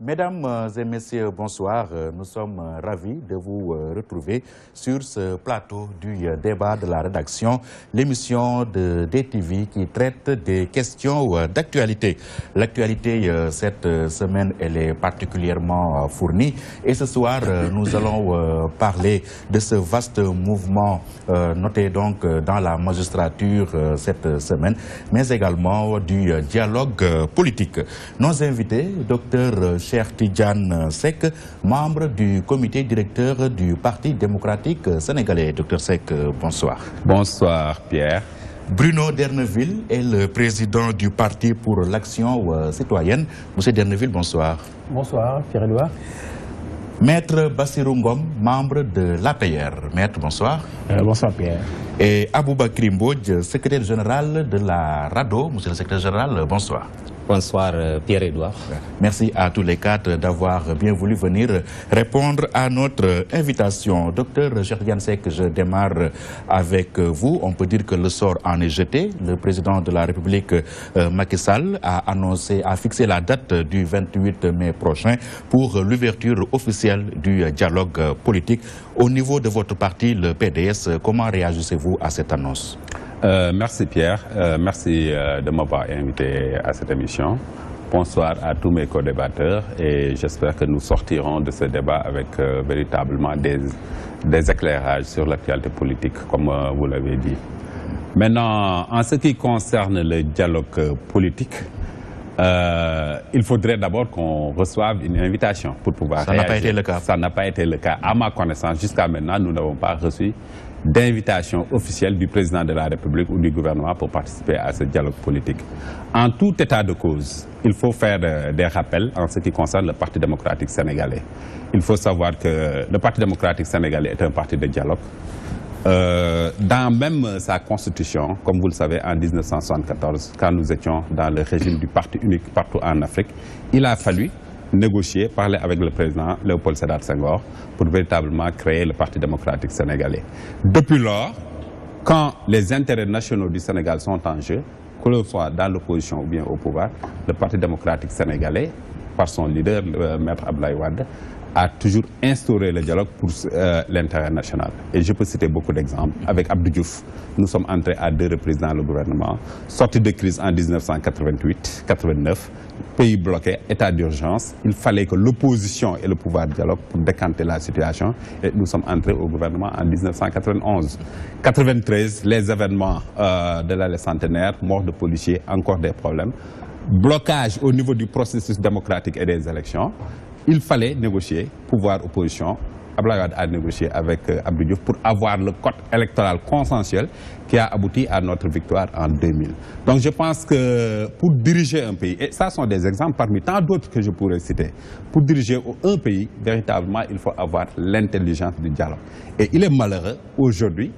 Mesdames et messieurs, bonsoir. Nous sommes ravis de vous retrouver sur ce plateau du débat de la rédaction, l'émission de DTV qui traite des questions d'actualité. L'actualité cette semaine, elle est particulièrement fournie et ce soir, nous allons parler de ce vaste mouvement noté donc dans la magistrature cette semaine, mais également du dialogue politique. Nos invités, Dr Cheikh Tidiane Seck, membre du comité directeur du Parti démocratique sénégalais. Dr Seck, bonsoir. Bonsoir Pierre. Bruno Derneville est le président du Parti pour l'action citoyenne. Monsieur Derneville, bonsoir. Bonsoir Pierre-Édouard. Maître Bassirou Ngom, membre de l'APR. Maître, bonsoir. Bonsoir Pierre. Et Aboubakry Mbodj, secrétaire général de la RADDHO. Monsieur le secrétaire général, bonsoir. Bonsoir Pierre-Édouard. Merci à tous les quatre d'avoir bien voulu venir répondre à notre invitation. Docteur Cheikh Tidiane Seck, je démarre avec vous. On peut dire que le sort en est jeté. Le président de la République, Macky Sall, a fixé la date du 28 mai prochain pour l'ouverture officielle du dialogue politique. Au niveau de votre parti, le PDS, comment réagissez-vous à cette annonce ? Merci Pierre, merci de m'avoir invité à cette émission. Bonsoir à tous mes co-débatteurs et j'espère que nous sortirons de ce débat avec véritablement des éclairages sur l'actualité politique, comme vous l'avez dit. Maintenant, en ce qui concerne le dialogue politique, il faudrait d'abord qu'on reçoive une invitation pour pouvoir réagir. Ça n'a pas été le cas. Ça n'a pas été le cas. À ma connaissance, jusqu'à maintenant, nous n'avons pas reçu d'invitation officielle du président de la République ou du gouvernement pour participer à ce dialogue politique. En tout état de cause, il faut faire des rappels en ce qui concerne le Parti démocratique sénégalais. Il faut savoir que le Parti démocratique sénégalais est un parti de dialogue. Dans même sa constitution, comme vous le savez, en 1974, quand nous étions dans le régime du parti unique partout en Afrique, il a fallu négocier, parler avec le président Léopold Sédar Senghor pour véritablement créer le Parti démocratique sénégalais. Depuis lors, quand les intérêts nationaux du Sénégal sont en jeu, que l'on soit dans l'opposition ou bien au pouvoir, le Parti démocratique sénégalais, par son leader, Maître Abdoulaye Wade, a toujours instauré le dialogue pour l'intérêt national. Et je peux citer beaucoup d'exemples. Avec Abdou Diouf, nous sommes entrés à 2 reprises dans le gouvernement. Sortie de crise en 1988-89, pays bloqué, état d'urgence. Il fallait que l'opposition ait le pouvoir de dialogue pour décanter la situation. Et nous sommes entrés au gouvernement en 1991. 93, les événements de l'année centenaire, mort de policiers, encore des problèmes. Blocage au niveau du processus démocratique et des élections. Il fallait négocier, pouvoir opposition. Abdoulaye Wade a négocié avec Abdou Diouf pour avoir le code électoral consensuel qui a abouti à notre victoire en 2000. Donc je pense que pour diriger un pays, et ça sont des exemples parmi tant d'autres que je pourrais citer, pour diriger un pays, véritablement, il faut avoir l'intelligence du dialogue. Et il est malheureux aujourd'hui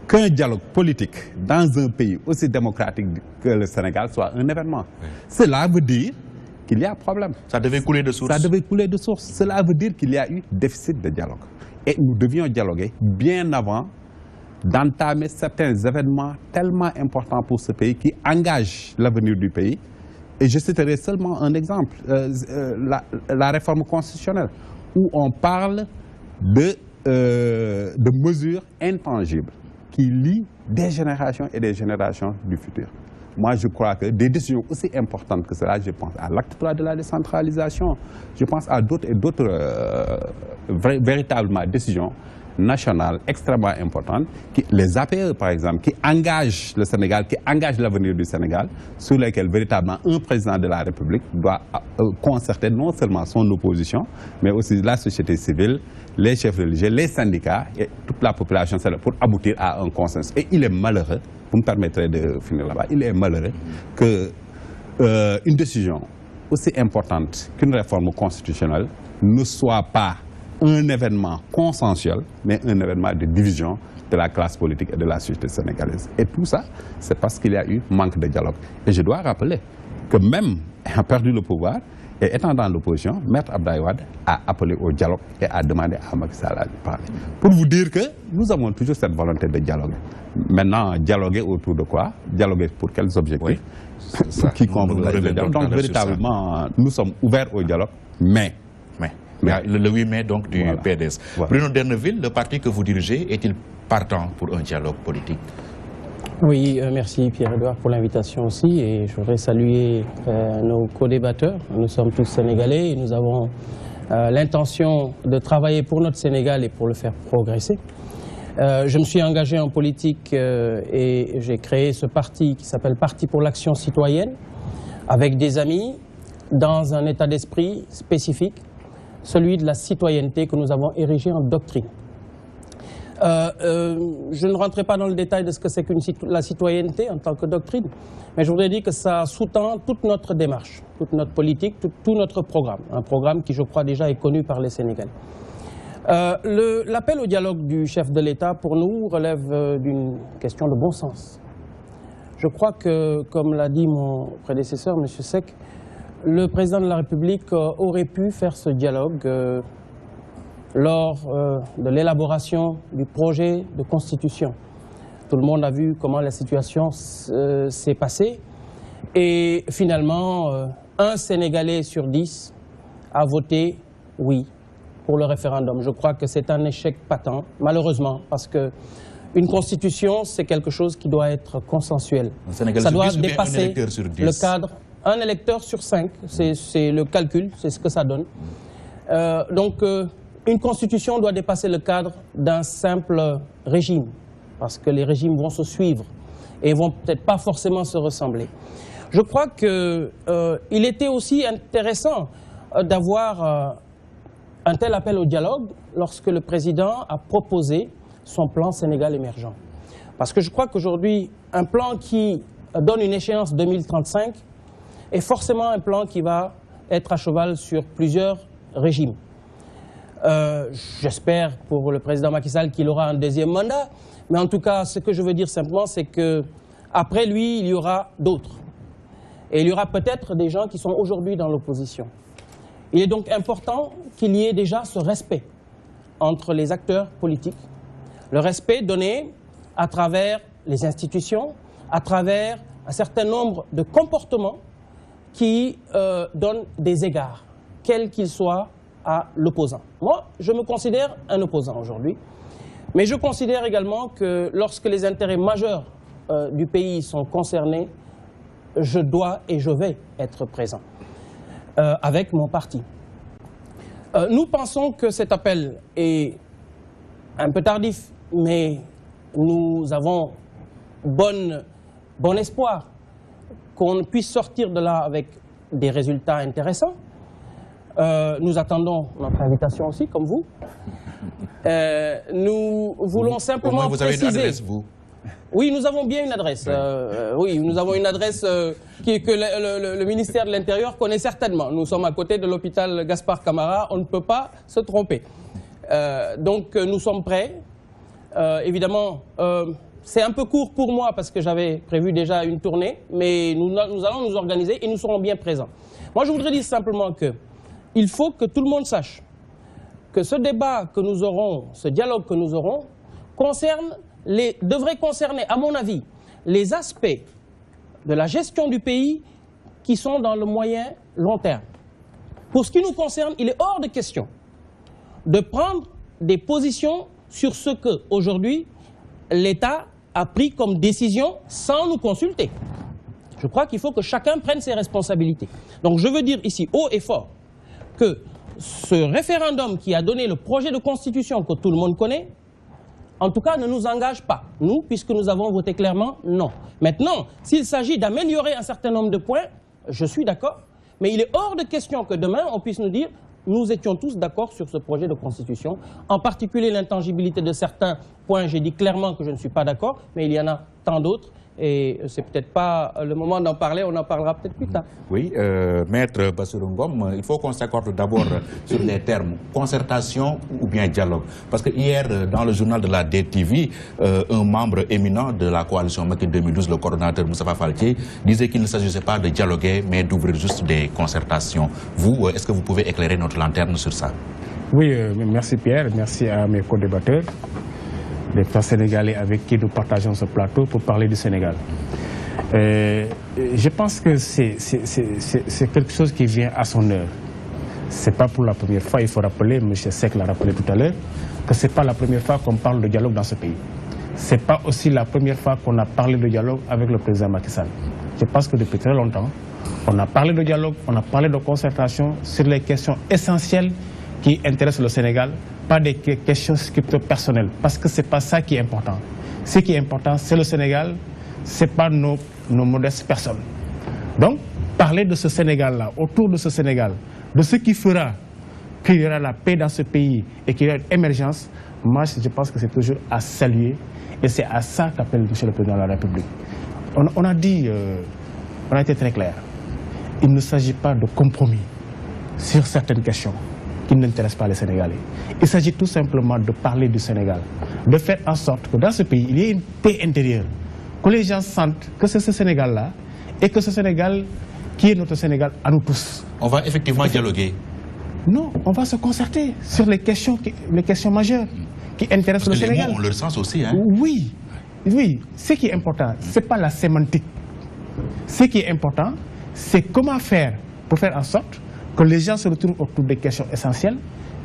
qu'un dialogue politique dans un pays aussi démocratique que le Sénégal soit un événement. Cela veut dire qu'il y a problème. Ça devait couler de source. Ça devait couler de source. Cela veut dire qu'il y a eu déficit de dialogue. Et nous devions dialoguer bien avant d'entamer certains événements tellement importants pour ce pays qui engagent l'avenir du pays. Et je citerai seulement un exemple, la réforme constitutionnelle, où on parle de mesures intangibles qui lient des générations et des générations du futur. Moi, je crois que des décisions aussi importantes que cela, je pense à l'acte 3 de la décentralisation, je pense à d'autres et d'autres véritablement décisions nationales extrêmement importantes, les APE par exemple, qui engagent le Sénégal, qui engagent l'avenir du Sénégal, sur lesquelles véritablement un président de la République doit concerter non seulement son opposition, mais aussi la société civile, les chefs religieux, les syndicats et toute la population pour aboutir à un consensus. Et il est malheureux, vous me permettrez de finir là-bas, il est malheureux qu'une décision aussi importante qu'une réforme constitutionnelle ne soit pas un événement consensuel, mais un événement de division de la classe politique et de la société sénégalaise. Et tout ça, c'est parce qu'il y a eu manque de dialogue. Et je dois rappeler que même ayant perdu le pouvoir, Et étant dans l'opposition, Maître Abdoulaye Wade a appelé au dialogue et a demandé à Macky Sall de parler. Pour vous dire que nous avons toujours cette volonté de dialoguer. Maintenant, dialoguer autour de quoi? Dialoguer pour quels objectifs? Ça, Donc véritablement, nous sommes ouverts au dialogue, mais le 8 mai donc du PDS. Voilà. Bruno D'Erneville, le parti que vous dirigez, est-il partant pour un dialogue politique? Oui, merci Pierre-Edouard pour l'invitation aussi, et je voudrais saluer nos co-débatteurs. Nous sommes tous sénégalais et nous avons l'intention de travailler pour notre Sénégal et pour le faire progresser. Je me suis engagé en politique et j'ai créé ce parti qui s'appelle Parti pour l'action citoyenne, avec des amis, dans un état d'esprit spécifique, celui de la citoyenneté que nous avons érigé en doctrine. Je ne rentrerai pas dans le détail de ce que c'est que la citoyenneté en tant que doctrine, mais je voudrais dire que ça sous-tend toute notre démarche, toute notre politique, tout notre programme. Un programme qui, je crois, déjà est connu par les Sénégalais. L'appel au dialogue du chef de l'État, pour nous, relève d'une question de bon sens. Je crois que, comme l'a dit mon prédécesseur, M. Seck, le président de la République aurait pu faire ce dialogue lors de l'élaboration du projet de constitution. Tout le monde a vu comment la situation s'est passée. Et finalement, un Sénégalais sur 10 a voté oui pour le référendum. Je crois que c'est un échec patent, malheureusement, parce qu'une constitution, c'est quelque chose qui doit être consensuel. Ça doit dépasser le cadre. Un électeur sur 5, c'est le calcul, c'est ce que ça donne. Donc, une constitution doit dépasser le cadre d'un simple régime, parce que les régimes vont se suivre et vont peut-être pas forcément se ressembler. Je crois qu'il était aussi intéressant d'avoir un tel appel au dialogue lorsque le président a proposé son plan Sénégal émergent. Parce que je crois qu'aujourd'hui, un plan qui donne une échéance 2035 est forcément un plan qui va être à cheval sur plusieurs régimes. J'espère pour le président Macky Sall qu'il aura un deuxième mandat, mais en tout cas, ce que je veux dire simplement, c'est qu'après lui, il y aura d'autres. Et il y aura peut-être des gens qui sont aujourd'hui dans l'opposition. Il est donc important qu'il y ait déjà ce respect entre les acteurs politiques, le respect donné à travers les institutions, à travers un certain nombre de comportements qui donnent des égards, quels qu'ils soient, à l'opposant. Moi, je me considère un opposant aujourd'hui, mais je considère également que lorsque les intérêts majeurs du pays sont concernés, je dois et je vais être présent avec mon parti. Nous pensons que cet appel est un peu tardif, mais nous avons bon espoir qu'on puisse sortir de là avec des résultats intéressants. Nous attendons notre invitation aussi, comme vous. Nous voulons simplement vous avez préciser... une adresse, vous? Oui, nous avons bien une adresse. Oui, nous avons une adresse que le ministère de l'Intérieur connaît certainement. Nous sommes à côté de l'hôpital Gaspard Camara, on ne peut pas se tromper. Donc nous sommes prêts. Évidemment, c'est un peu court pour moi parce que j'avais prévu déjà une tournée, mais nous allons nous organiser et nous serons bien présents. Moi, je voudrais dire simplement qu'il faut que tout le monde sache que ce débat que nous aurons, ce dialogue que nous aurons, devrait concerner, à mon avis, les aspects de la gestion du pays qui sont dans le moyen long terme. Pour ce qui nous concerne, il est hors de question de prendre des positions sur ce que, aujourd'hui, l'État a pris comme décision sans nous consulter. Je crois qu'il faut que chacun prenne ses responsabilités. Donc je veux dire ici, haut et fort, que ce référendum qui a donné le projet de constitution que tout le monde connaît, en tout cas, ne nous engage pas, nous, puisque nous avons voté clairement non. Maintenant, s'il s'agit d'améliorer un certain nombre de points, je suis d'accord, mais il est hors de question que demain, on puisse nous dire nous étions tous d'accord sur ce projet de constitution, en particulier l'intangibilité de certains points, j'ai dit clairement que je ne suis pas d'accord, mais il y en a tant d'autres Et c'est peut-être pas le moment d'en parler, on en parlera peut-être plus tard. Oui, Maître Bassirou Ngom, il faut qu'on s'accorde d'abord sur les termes concertation ou bien dialogue. Parce que hier, dans le journal de la DTV, un membre éminent de la coalition Macky 2012, le coordonnateur Moustapha Faltier, disait qu'il ne s'agissait pas de dialoguer, mais d'ouvrir juste des concertations. Vous, est-ce que vous pouvez éclairer notre lanterne sur ça? Oui, merci Pierre, merci à mes co-débatteurs, les frères sénégalais avec qui nous partageons ce plateau pour parler du Sénégal. Je pense que c'est quelque chose qui vient à son heure. Ce n'est pas pour la première fois, il faut rappeler, M. Seck l'a rappelé tout à l'heure, que ce n'est pas la première fois qu'on parle de dialogue dans ce pays. Ce n'est pas aussi la première fois qu'on a parlé de dialogue avec le président Macky Sall. Je pense que depuis très longtemps, on a parlé de dialogue, on a parlé de concertation sur les questions essentielles qui intéressent le Sénégal, pas des questions scripto-personnelles, parce que ce n'est pas ça qui est important. Ce qui est important, c'est le Sénégal, ce n'est pas nos modestes personnes. Donc, parler de ce Sénégal-là, autour de ce Sénégal, de ce qui fera qu'il y aura la paix dans ce pays et qu'il y aura une émergence, moi je pense que c'est toujours à saluer et c'est à ça qu'appelle M. le Président de la République. On a dit, on a été très clair, il ne s'agit pas de compromis sur certaines questions qui n'intéressent pas les Sénégalais. Il s'agit tout simplement de parler du Sénégal, de faire en sorte que dans ce pays, il y ait une paix intérieure, que les gens sentent que c'est ce Sénégal-là et que ce Sénégal qui est notre Sénégal à nous tous. On va effectivement dialoguer. Non, on va se concerter sur les questions majeures qui intéressent le Sénégal. Les mots ont leur sens aussi. Hein? Oui, oui. Ce qui est important, ce n'est pas la sémantique. Ce qui est important, c'est comment faire pour faire en sorte que les gens se retrouvent autour des questions essentielles,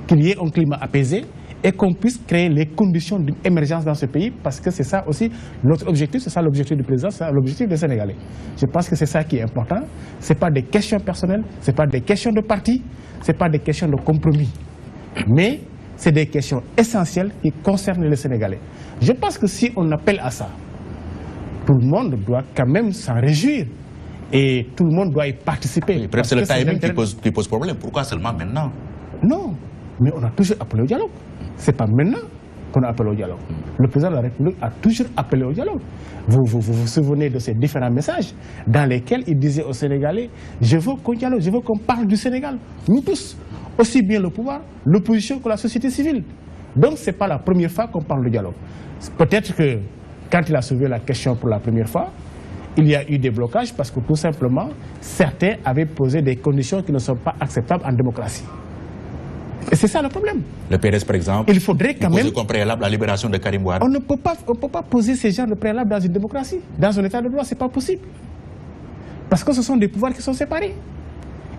qu'il y ait un climat apaisé et qu'on puisse créer les conditions d'une émergence dans ce pays, parce que c'est ça aussi notre objectif, c'est ça l'objectif du président, c'est l'objectif des Sénégalais. Je pense que c'est ça qui est important. Ce n'est pas des questions personnelles, ce n'est pas des questions de parti, ce n'est pas des questions de compromis, mais c'est des questions essentielles qui concernent les Sénégalais. Je pense que si on appelle à ça, tout le monde doit quand même s'en réjouir. Et tout le monde doit y participer. Peut-être c'est le timing qui pose problème. Pourquoi seulement maintenant? Non, mais on a toujours appelé au dialogue. Ce n'est pas maintenant qu'on a appelé au dialogue. Le président de la République a toujours appelé au dialogue. Vous vous souvenez de ces différents messages dans lesquels il disait aux Sénégalais, je veux qu'on dialogue, je veux qu'on parle du Sénégal. Nous tous, aussi bien le pouvoir, l'opposition que la société civile. Donc ce n'est pas la première fois qu'on parle de dialogue. Peut-être que quand il a soulevé la question pour la première fois, il y a eu des blocages parce que tout simplement, certains avaient posé des conditions qui ne sont pas acceptables en démocratie. Et c'est ça le problème. Le PDS, par exemple, il faudrait quand même comme préalable la libération de Karim Wade. On ne peut pas poser ces genres de préalables dans une démocratie. Dans un état de droit, ce n'est pas possible. Parce que ce sont des pouvoirs qui sont séparés.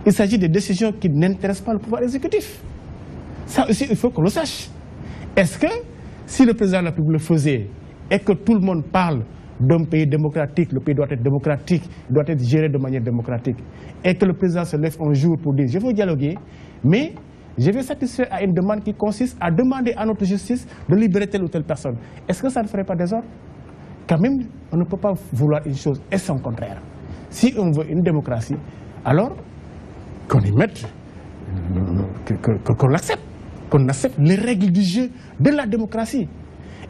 Il s'agit de décisions qui n'intéressent pas le pouvoir exécutif. Ça aussi, il faut qu'on le sache. Est-ce que si le président de la République le faisait et que tout le monde parle d'un pays démocratique, le pays doit être démocratique, doit être géré de manière démocratique, et que le président se lève un jour pour dire je veux dialoguer, mais je vais satisfaire à une demande qui consiste à demander à notre justice de libérer telle ou telle personne. Est-ce que ça ne ferait pas désordre? Quand même, on ne peut pas vouloir une chose et son contraire. Si on veut une démocratie, alors qu'on y mette, qu'on l'accepte, qu'on accepte les règles du jeu de la démocratie.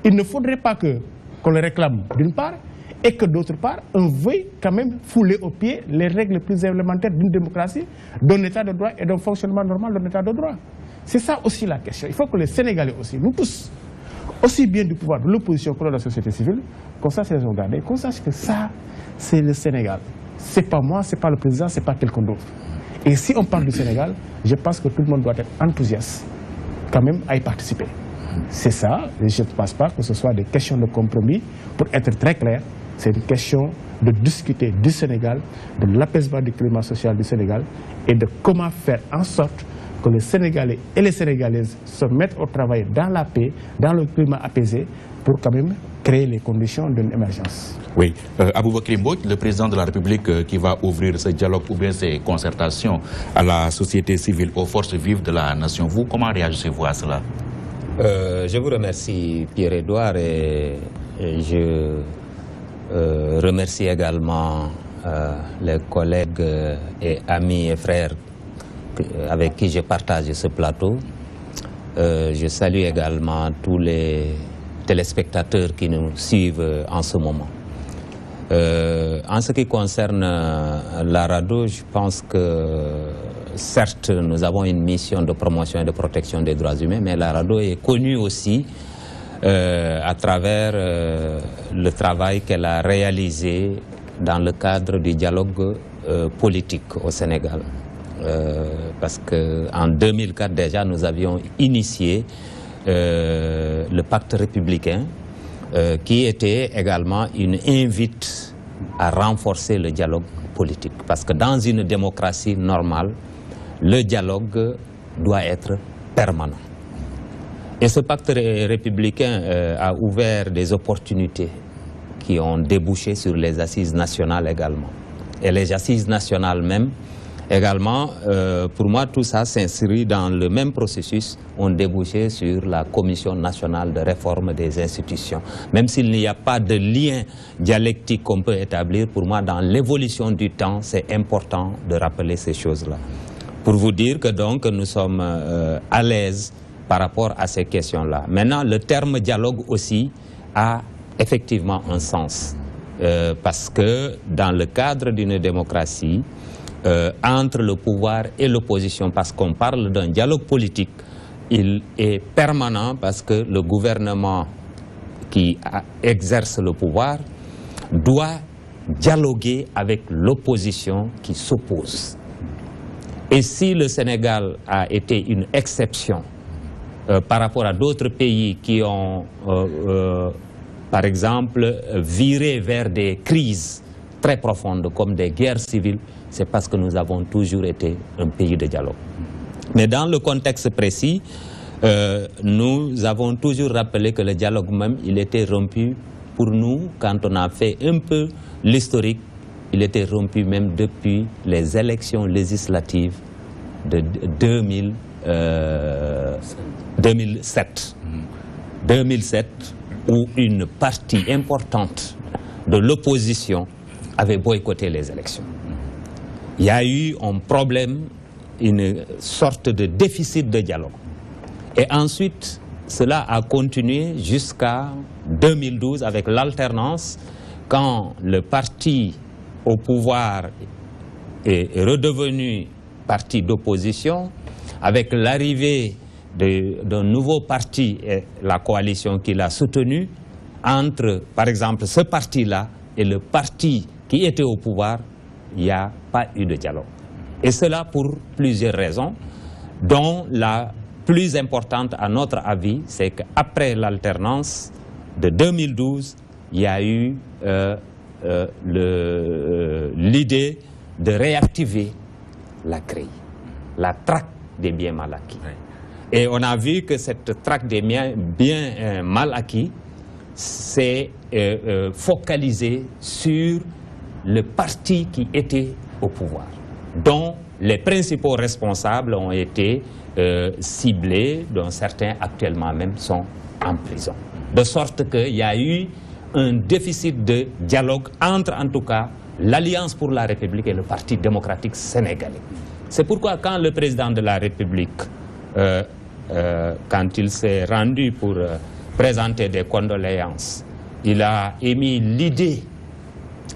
Il ne faudrait pas qu'on le réclame d'une part et que d'autre part, on veuille quand même fouler aux pieds les règles les plus élémentaires d'une démocratie, d'un état de droit et d'un fonctionnement normal d'un état de droit. C'est ça aussi la question. Il faut que les Sénégalais aussi, nous tous, aussi bien du pouvoir, de l'opposition que de la société civile, qu'on sache les regarder, qu'on sache que ça, c'est le Sénégal. C'est pas moi, c'est pas le président, c'est pas quelqu'un d'autre. Et si on parle du Sénégal, je pense que tout le monde doit être enthousiaste quand même à y participer. C'est ça, je ne pense pas que ce soit des questions de compromis. Pour être très clair, c'est une question de discuter du Sénégal, de l'apaisement du climat social du Sénégal et de comment faire en sorte que les Sénégalais et les Sénégalaises se mettent au travail dans la paix, dans le climat apaisé, pour quand même créer les conditions d'une émergence. Oui, Aboubakry Mbodj, le président de la République qui va ouvrir ce dialogue ou bien ces concertations à la société civile, aux forces vives de la nation. Vous, comment réagissez-vous à cela? Je vous remercie Pierre-Edouard et je remercie également les collègues et amis et frères avec qui je partage ce plateau. Je salue également tous les téléspectateurs qui nous suivent en ce moment. En ce qui concerne la RADDHO, je pense que certes, nous avons une mission de promotion et de protection des droits humains, mais la RADDHO est connue aussi à travers le travail qu'elle a réalisé dans le cadre du dialogue politique au Sénégal. Parce qu'en 2004 déjà, nous avions initié le pacte républicain, qui était également une invite à renforcer le dialogue politique. Parce que dans une démocratie normale, le dialogue doit être permanent. Et ce pacte républicain a ouvert des opportunités qui ont débouché sur les assises nationales également. Et les assises nationales même, également, pour moi, tout ça s'inscrit dans le même processus, ont débouché sur la Commission nationale de réforme des institutions. Même s'il n'y a pas de lien dialectique qu'on peut établir, pour moi, dans l'évolution du temps, c'est important de rappeler ces choses-là. Pour vous dire que donc nous sommes à l'aise par rapport à ces questions-là. Maintenant, le terme dialogue aussi a effectivement un sens. Parce que dans le cadre d'une démocratie, entre le pouvoir et l'opposition, parce qu'on parle d'un dialogue politique, il est permanent parce que le gouvernement qui exerce le pouvoir doit dialoguer avec l'opposition qui s'oppose. Et si le Sénégal a été une exception par rapport à d'autres pays qui ont, par exemple, viré vers des crises très profondes comme des guerres civiles, c'est parce que nous avons toujours été un pays de dialogue. Mais dans le contexte précis, nous avons toujours rappelé que le dialogue même, il était rompu pour nous, quand on a fait un peu l'historique, il était rompu même depuis les élections législatives de 2007. 2007, où une partie importante de l'opposition avait boycotté les élections. Il y a eu un problème, une sorte de déficit de dialogue. Et ensuite, cela a continué jusqu'à 2012 avec l'alternance, quand le parti au pouvoir est redevenu parti d'opposition, avec l'arrivée d'un nouveau parti et la coalition qui l'a soutenu, entre, par exemple, ce parti-là et le parti qui était au pouvoir, il n'y a pas eu de dialogue. Et cela pour plusieurs raisons, dont la plus importante à notre avis, c'est qu'après l'alternance de 2012, il y a eu l'idée de réactiver la CREI, la traque des biens mal acquis. Oui. Et on a vu que cette traque des biens mal acquis s'est focalisée sur le parti qui était au pouvoir, dont les principaux responsables ont été ciblés, dont certains actuellement même sont en prison. De sorte qu'il y a eu un déficit de dialogue entre, en tout cas, l'Alliance pour la République et le Parti démocratique sénégalais. C'est pourquoi quand le président de la République, quand il s'est rendu pour présenter des condoléances, il a émis l'idée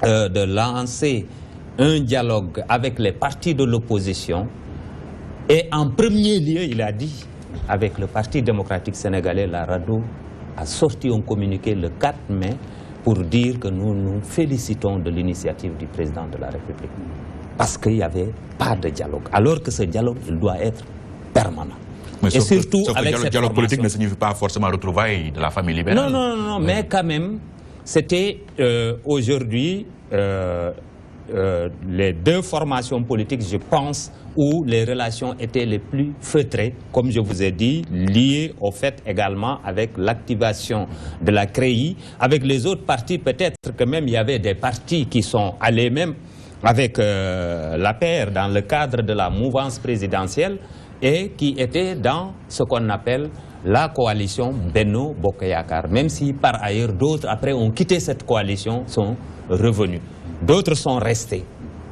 de lancer un dialogue avec les partis de l'opposition. Et en premier lieu, il a dit, avec le Parti démocratique sénégalais, la RADDHO a sorti un communiqué le 4 mai pour dire que nous nous félicitons de l'initiative du président de la République. Parce qu'il n'y avait pas de dialogue. Alors que ce dialogue, il doit être permanent. Mais et surtout sauf avec que le dialogue politique ne signifie pas forcément retrouvailles de la famille libérale. Non, oui. Mais quand même, c'était aujourd'hui les deux formations politiques, je pense, où les relations étaient les plus feutrées, comme je vous ai dit, liées au fait également avec l'activation de la CREI. Avec les autres partis, peut-être que même il y avait des partis qui sont allés même avec l'APR dans le cadre de la mouvance présidentielle et qui étaient dans ce qu'on appelle la coalition Benno Bokk Yakaar, même si par ailleurs d'autres, après, ont quitté cette coalition, sont revenus. D'autres sont restés.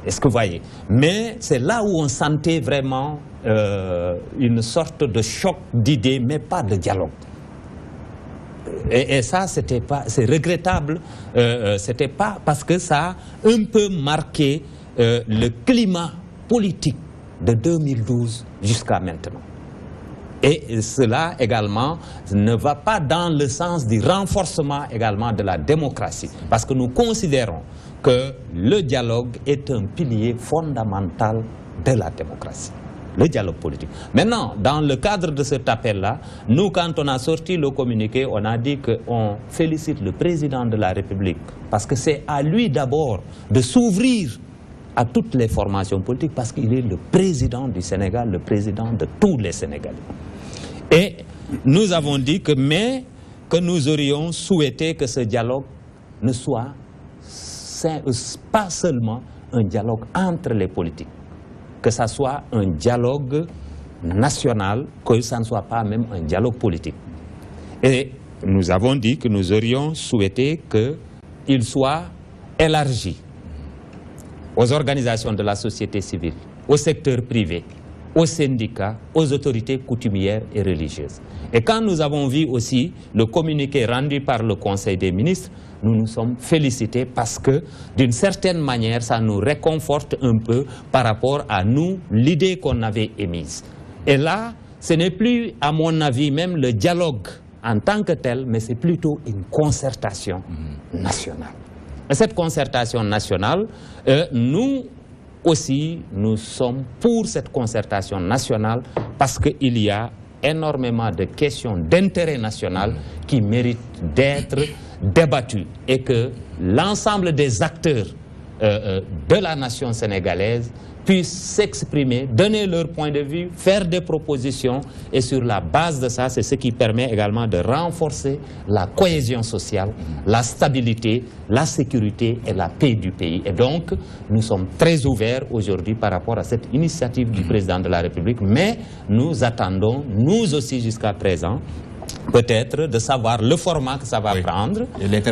Est-ce que vous voyez? Mais c'est là où on sentait vraiment une sorte de choc d'idées, mais pas de dialogue. et ça, c'est regrettable, c'était pas parce que ça a un peu marqué le climat politique de 2012 jusqu'à maintenant. Et cela également ne va pas dans le sens du renforcement également de la démocratie. Parce que nous considérons que le dialogue est un pilier fondamental de la démocratie. Le dialogue politique. Maintenant, dans le cadre de cet appel-là, nous, quand on a sorti le communiqué, on a dit qu'on félicite le président de la République. Parce que c'est à lui d'abord de s'ouvrir à toutes les formations politiques, parce qu'il est le président du Sénégal, le président de tous les Sénégalais. Et nous avons dit que nous aurions souhaité que ce dialogue ne soit pas seulement un dialogue entre les politiques, que ça soit un dialogue national, que ça ne soit pas même un dialogue politique. Et nous avons dit que nous aurions souhaité qu'il soit élargi aux organisations de la société civile, au secteur privé, aux syndicats, aux autorités coutumières et religieuses. Et quand nous avons vu aussi le communiqué rendu par le Conseil des ministres, nous nous sommes félicités parce que, d'une certaine manière, ça nous réconforte un peu par rapport à nous, l'idée qu'on avait émise. Et là, ce n'est plus, à mon avis, même le dialogue en tant que tel, mais c'est plutôt une concertation nationale. Et cette concertation nationale, nous aussi, nous sommes pour cette concertation nationale parce qu'il y a énormément de questions d'intérêt national qui méritent d'être débattues et que l'ensemble des acteurs de la nation sénégalaise puissent s'exprimer, donner leur point de vue, faire des propositions et sur la base de ça, c'est ce qui permet également de renforcer la cohésion sociale, la stabilité, la sécurité et la paix du pays. Et donc, nous sommes très ouverts aujourd'hui par rapport à cette initiative du président de la République, mais nous attendons, nous aussi jusqu'à présent, peut-être de savoir le format que ça va prendre,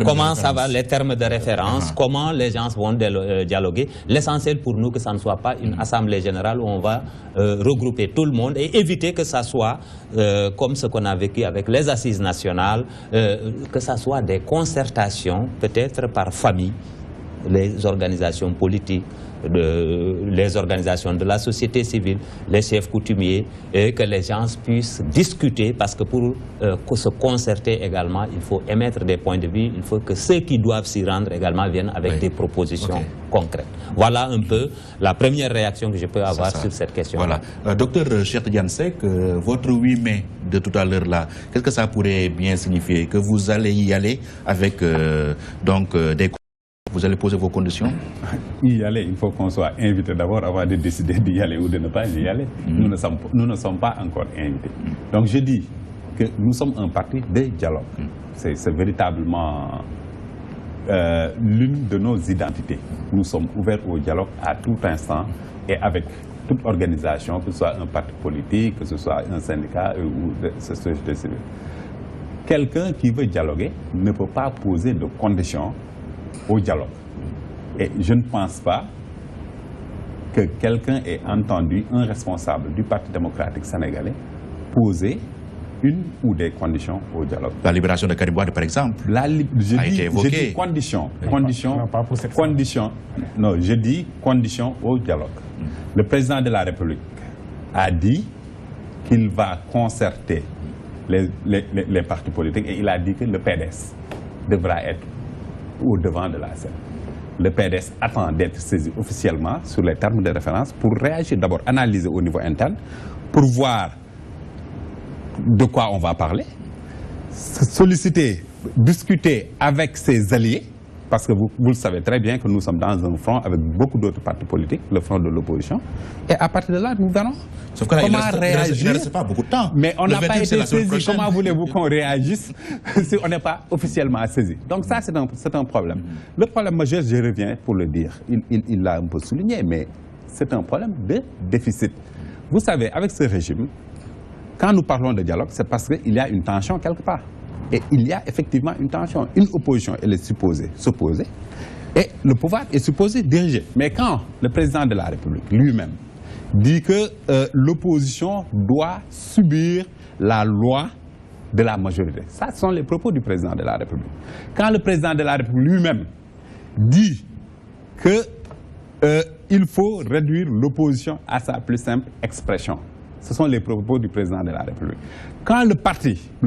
comment ça va, les termes de référence, comment les gens vont dialoguer. L'essentiel pour nous, que ça ne soit pas une assemblée générale où on va regrouper tout le monde et éviter que ça soit, comme ce qu'on a vécu avec les assises nationales, que ça soit des concertations, peut-être par famille, les organisations politiques, les organisations de la société civile, les chefs coutumiers, et que les gens puissent discuter, parce que pour se concerter également, il faut émettre des points de vue, il faut que ceux qui doivent s'y rendre également viennent avec des propositions concrètes. Voilà un peu la première réaction que je peux avoir sur cette question. Voilà. Docteur Cheikh Tidiane Seck, votre 8 mai de tout à l'heure là, qu'est-ce que ça pourrait bien signifier? Que vous allez y aller avec des... Vous allez poser vos conditions? Y aller, il faut qu'on soit invité d'abord avant de décider d'y aller ou de ne pas y aller. Nous ne sommes pas encore invités. Donc je dis que nous sommes un parti de dialogue. C'est véritablement l'une de nos identités. Nous sommes ouverts au dialogue à tout instant et avec toute organisation, que ce soit un parti politique, que ce soit un syndicat ou de société civile. Quelqu'un qui veut dialoguer ne peut pas poser de conditions au dialogue. Et je ne pense pas que quelqu'un ait entendu un responsable du Parti démocratique sénégalais poser une ou des conditions au dialogue. La libération de Karim Wade, par exemple, a été évoquée. Je dis conditions. Non, je dis conditions au dialogue. Le président de la République a dit qu'il va concerter les partis politiques et il a dit que le PDS devra être au devant de la scène. Le PDS attend d'être saisi officiellement sur les termes de référence pour réagir, d'abord analyser au niveau interne, pour voir de quoi on va parler, solliciter, discuter avec ses alliés, parce que vous le savez très bien que nous sommes dans un front avec beaucoup d'autres partis politiques, le front de l'opposition, et à partir de là, nous verrons comment réagir. Il ne reste pas beaucoup de temps. Mais on n'a pas été saisi. Comment voulez-vous qu'on réagisse si on n'est pas officiellement saisi? Donc ça, c'est un problème. Le problème majeur, je reviens pour le dire, il l'a un peu souligné, mais c'est un problème de déficit. Vous savez, avec ce régime, quand nous parlons de dialogue, c'est parce qu'il y a une tension quelque part. Et il y a effectivement une tension. Une opposition, elle est supposée s'opposer. Et le pouvoir est supposé diriger. Mais quand le président de la République lui-même dit que l'opposition doit subir la loi de la majorité. Ça, ce sont les propos du président de la République. Quand le président de la République lui-même dit qu'il faut réduire l'opposition à sa plus simple expression, ce sont les propos du président de la République. Quand le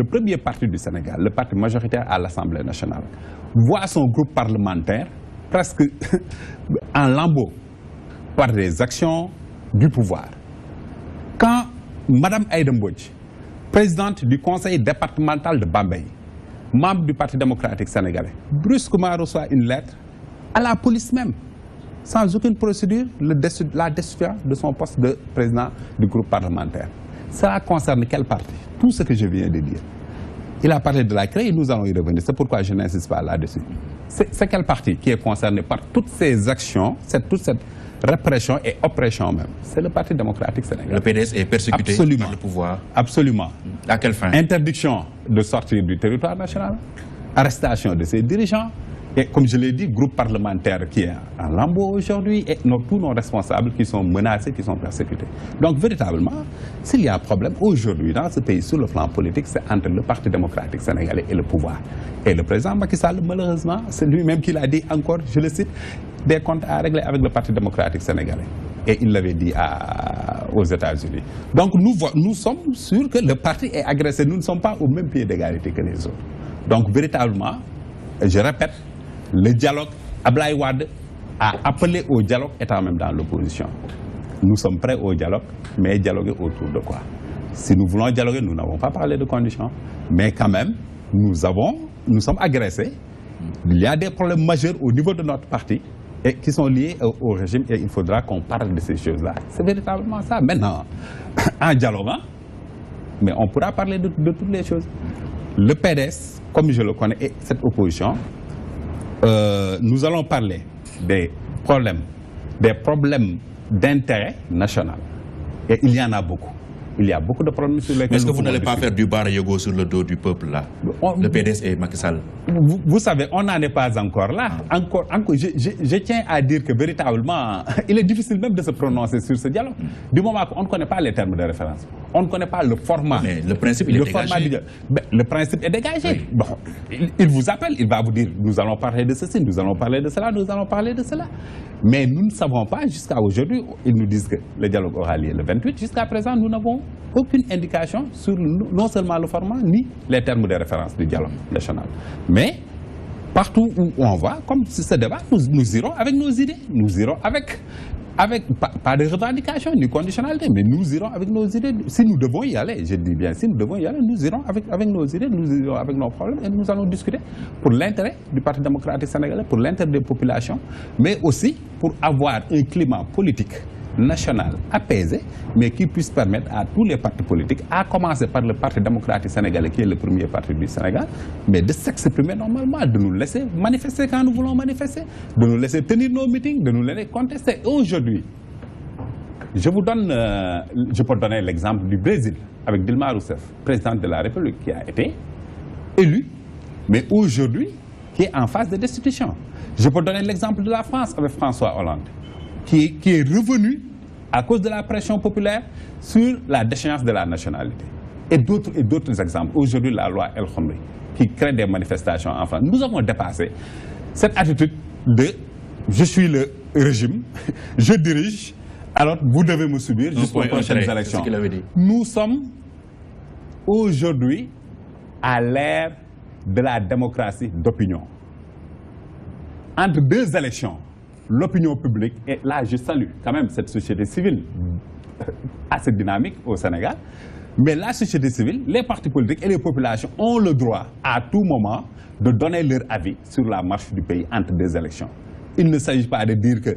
premier parti du Sénégal, le parti majoritaire à l'Assemblée nationale, voit son groupe parlementaire presque en lambeaux par des actions du pouvoir, quand Mme Aïda Mbodj, présidente du conseil départemental de Bambey, membre du Parti démocratique sénégalais, brusquement reçoit une lettre à la police même, sans aucune procédure, la destitution de son poste de président du groupe parlementaire. Cela concerne quel parti? Tout ce que je viens de dire. Il a parlé de la CREI et nous allons y revenir. C'est pourquoi je n'insiste pas là-dessus. C'est quel parti qui est concerné par toutes ces actions, toute cette répression et oppression même? C'est le Parti démocratique sénégalais. Le PDS est persécuté par le pouvoir. Absolument. À quelle fin? Interdiction de sortir du territoire national, arrestation de ses dirigeants, et comme je l'ai dit, groupe parlementaire qui est en lambeaux aujourd'hui, et tous nos responsables qui sont menacés, qui sont persécutés. Donc véritablement, s'il y a un problème aujourd'hui dans ce pays sur le plan politique, c'est entre le Parti démocratique sénégalais et le pouvoir. Et le président Macky Sall, malheureusement, c'est lui-même qui l'a dit encore, je le cite, des comptes à régler avec le Parti démocratique sénégalais. Et il l'avait dit aux États-Unis. Donc nous sommes sûrs que le parti est agressé. Nous ne sommes pas au même pied d'égalité que les autres. Donc véritablement, je répète, le dialogue, Abdoulaye Wade a appelé au dialogue étant même dans l'opposition. Nous sommes prêts au dialogue, mais dialoguer autour de quoi? Si nous voulons dialoguer, nous n'avons pas parlé de conditions, mais quand même, nous sommes agressés. Il y a des problèmes majeurs au niveau de notre parti et qui sont liés au régime et il faudra qu'on parle de ces choses-là. C'est véritablement ça. Maintenant, en dialoguant, mais on pourra parler de toutes les choses. Le PDS, comme je le connais, et cette opposition, nous allons parler des problèmes d'intérêt national. Et il y en a beaucoup. Il y a beaucoup de problèmes sur lesquels... Est-ce que vous n'allez pas faire du barayogo sur le dos du peuple là? Le PDS et Macky Sall. Vous savez, on n'en est pas encore là. Je tiens à dire que véritablement, il est difficile même de se prononcer sur ce dialogue. Du moment qu'on ne connaît pas les termes de référence, on ne connaît pas le format. Mais le principe, il est dégagé. Le principe est dégagé. Oui. Bon, il vous appelle, il va vous dire, nous allons parler de ceci, nous allons parler de cela, nous allons parler de cela. Mais nous ne savons pas jusqu'à aujourd'hui, ils nous disent que le dialogue aura lieu le 28. Jusqu'à présent, nous n'avons aucune indication sur non seulement le format, ni les termes de référence du dialogue national. Mais partout où on va, comme ce débat, nous irons avec nos idées. Nous irons avec pas de revendications ni conditionnalité, mais nous irons avec nos idées. Si nous devons y aller, je dis bien, si nous devons y aller, nous irons avec nos idées, nous irons avec nos problèmes et nous allons discuter pour l'intérêt du Parti démocratique sénégalais, pour l'intérêt des populations, mais aussi pour avoir un climat politique national apaisé, mais qui puisse permettre à tous les partis politiques, à commencer par le Parti démocratique sénégalais, qui est le premier parti du Sénégal, mais de s'exprimer normalement, de nous laisser manifester quand nous voulons manifester, de nous laisser tenir nos meetings, de nous laisser contester. Aujourd'hui, je peux donner l'exemple du Brésil, avec Dilma Rousseff, présidente de la République, qui a été élue, mais aujourd'hui, qui est en phase de destitution. Je peux donner l'exemple de la France, avec François Hollande, qui est revenu à cause de la pression populaire sur la déchéance de la nationalité. Et d'autres exemples. Aujourd'hui, la loi El Khomri, qui crée des manifestations en France. Nous avons dépassé cette attitude de « je suis le régime, je dirige, alors vous devez me subir jusqu'aux prochaines élections ». Nous sommes aujourd'hui à l'ère de la démocratie d'opinion. Entre deux élections, l'opinion publique, et là je salue quand même cette société civile assez dynamique au Sénégal, mais la société civile, les partis politiques et les populations ont le droit à tout moment de donner leur avis sur la marche du pays entre deux élections. Il ne s'agit pas de dire que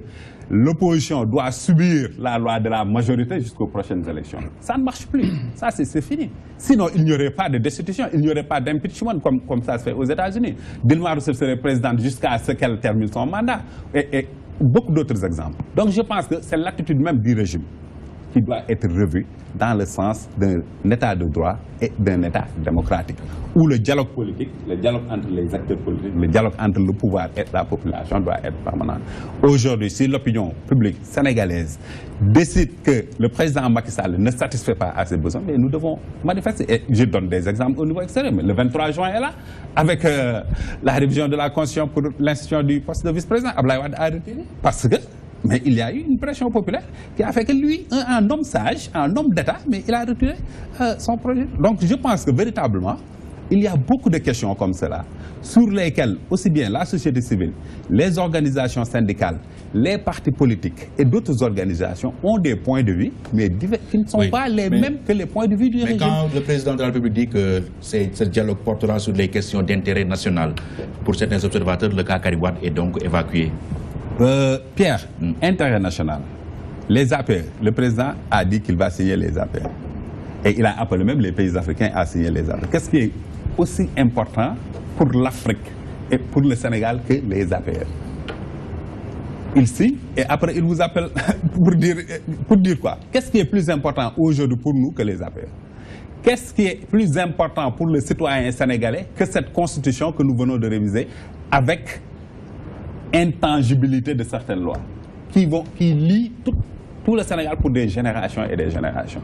l'opposition doit subir la loi de la majorité jusqu'aux prochaines élections. Ça ne marche plus, ça c'est fini. Sinon il n'y aurait pas de destitution, il n'y aurait pas d'impeachment comme ça se fait aux États-Unis. Dilma Rousseff serait présidente jusqu'à ce qu'elle termine son mandat et beaucoup d'autres exemples. Donc je pense que c'est l'attitude même du régime qui doit être revu dans le sens d'un état de droit et d'un état démocratique, où le dialogue politique, le dialogue entre les acteurs politiques, le dialogue entre le pouvoir et la population doit être permanent. Aujourd'hui, si l'opinion publique sénégalaise décide que le président Macky Sall ne satisfait pas à ses besoins, mais nous devons manifester. Et je donne des exemples au niveau extérieur, mais le 23 juin est là, avec la révision de la Constitution pour l'institution du poste de vice-président. Abdoulaye Wade a retiré parce que mais il y a eu une pression populaire qui a fait que lui, un homme sage, un homme d'État, mais il a retiré son projet. Donc je pense que véritablement, il y a beaucoup de questions comme cela, sur lesquelles aussi bien la société civile, les organisations syndicales, les partis politiques et d'autres organisations ont des points de vue, mais qui ne sont pas les mêmes que les points de vue du régime. Mais quand le président de la République dit que ce dialogue portera sur les questions d'intérêt national, pour certains observateurs, le cas Karim Wade est donc évacué. Pierre, intérêt national. Les APR, le président a dit qu'il va signer les APR. Et il a appelé même les pays africains à signer les APR. Qu'est-ce qui est aussi important pour l'Afrique et pour le Sénégal que les APR? Il signe et après il vous appelle pour dire quoi? Qu'est-ce qui est plus important aujourd'hui pour nous que les APR? Qu'est-ce qui est plus important pour le citoyen sénégalais que cette constitution que nous venons de réviser avec intangibilité de certaines lois qui lient tout le Sénégal pour des générations et des générations?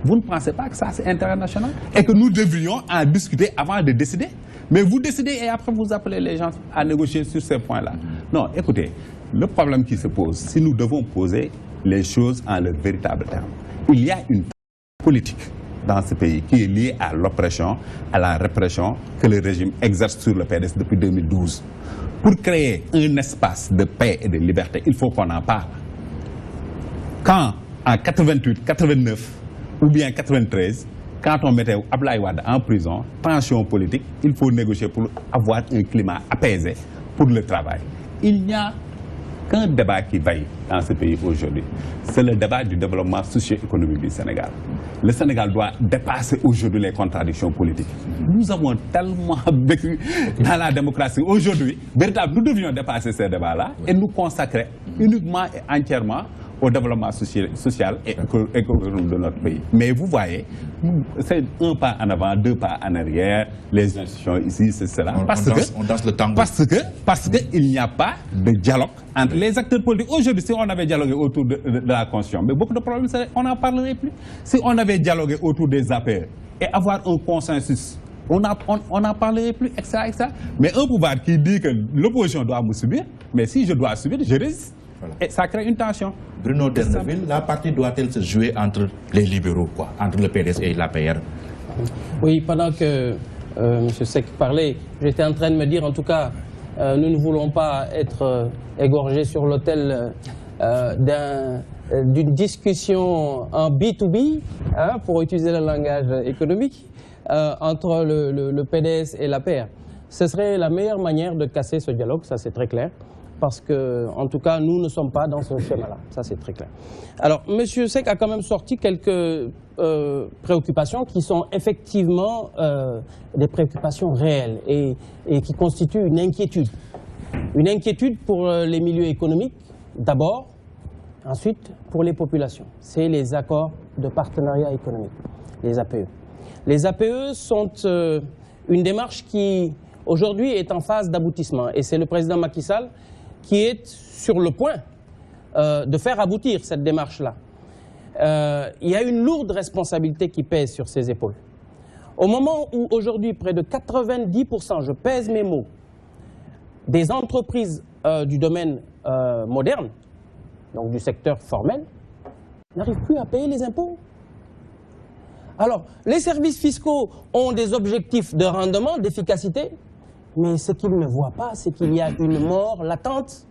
Vous ne pensez pas que ça c'est international et que nous devrions en discuter avant de décider? Mais vous décidez et après vous appelez les gens à négocier sur ces points-là. Non, écoutez, le problème qui se pose, si nous devons poser les choses en leur véritable terme, il y a une politique dans ce pays qui est liée à l'oppression, à la répression que le régime exerce sur le PDS depuis 2012. Pour créer un espace de paix et de liberté, il faut qu'on en parle. Quand, en 88, 89 ou bien 93, quand on mettait Abdoulaye Wade en prison, tension politique, il faut négocier pour avoir un climat apaisé pour le travail. Il n'y a qu'un débat qui vaille dans ce pays aujourd'hui. C'est le débat du développement socio-économique du Sénégal. Le Sénégal doit dépasser aujourd'hui les contradictions politiques. Nous avons tellement vécu dans la démocratie. Aujourd'hui, véritablement, nous devions dépasser ces débats-là et nous consacrer uniquement et entièrement au développement social et économique de notre pays. Mais vous voyez, c'est un pas en avant, deux pas en arrière, les institutions ici, c'est cela. On danse le tango. Parce qu'il n'y a pas de dialogue entre les acteurs politiques. Aujourd'hui, si on avait dialogué autour de la Constitution, mais beaucoup de problèmes, on n'en parlerait plus. Si on avait dialogué autour des APR et avoir un consensus, on n'en parlerait plus, etc., etc. Mais un pouvoir qui dit que l'opposition doit me subir, mais si je dois subir, je résiste. Voilà. Et ça crée une tension. Bruno D'Erneville, la partie doit-elle se jouer entre les libéraux, quoi, entre le PDS et l'APR? Oui, pendant que M. Seck parlait, j'étais en train de me dire, en tout cas, nous ne voulons pas être égorgés sur l'autel d'une discussion en B2B, hein, pour utiliser le langage économique, entre le PDS et l'APR. Ce serait la meilleure manière de casser ce dialogue, ça c'est très clair. Parce que, en tout cas, nous ne sommes pas dans ce schéma-là. Ça, c'est très clair. Alors, M. Seck a quand même sorti quelques préoccupations qui sont effectivement des préoccupations réelles et qui constituent une inquiétude. Une inquiétude pour les milieux économiques, d'abord, ensuite pour les populations. C'est les accords de partenariat économique, les APE. Les APE sont une démarche qui, aujourd'hui, est en phase d'aboutissement. Et c'est le président Macky Sall qui est sur le point de faire aboutir cette démarche-là. Il y a une lourde responsabilité qui pèse sur ses épaules. Au moment où aujourd'hui près de 90%, je pèse mes mots, des entreprises du domaine moderne, donc du secteur formel, n'arrivent plus à payer les impôts. Alors, les services fiscaux ont des objectifs de rendement, d'efficacité, mais ce qu'ils ne voient pas, c'est qu'il y a une mort latente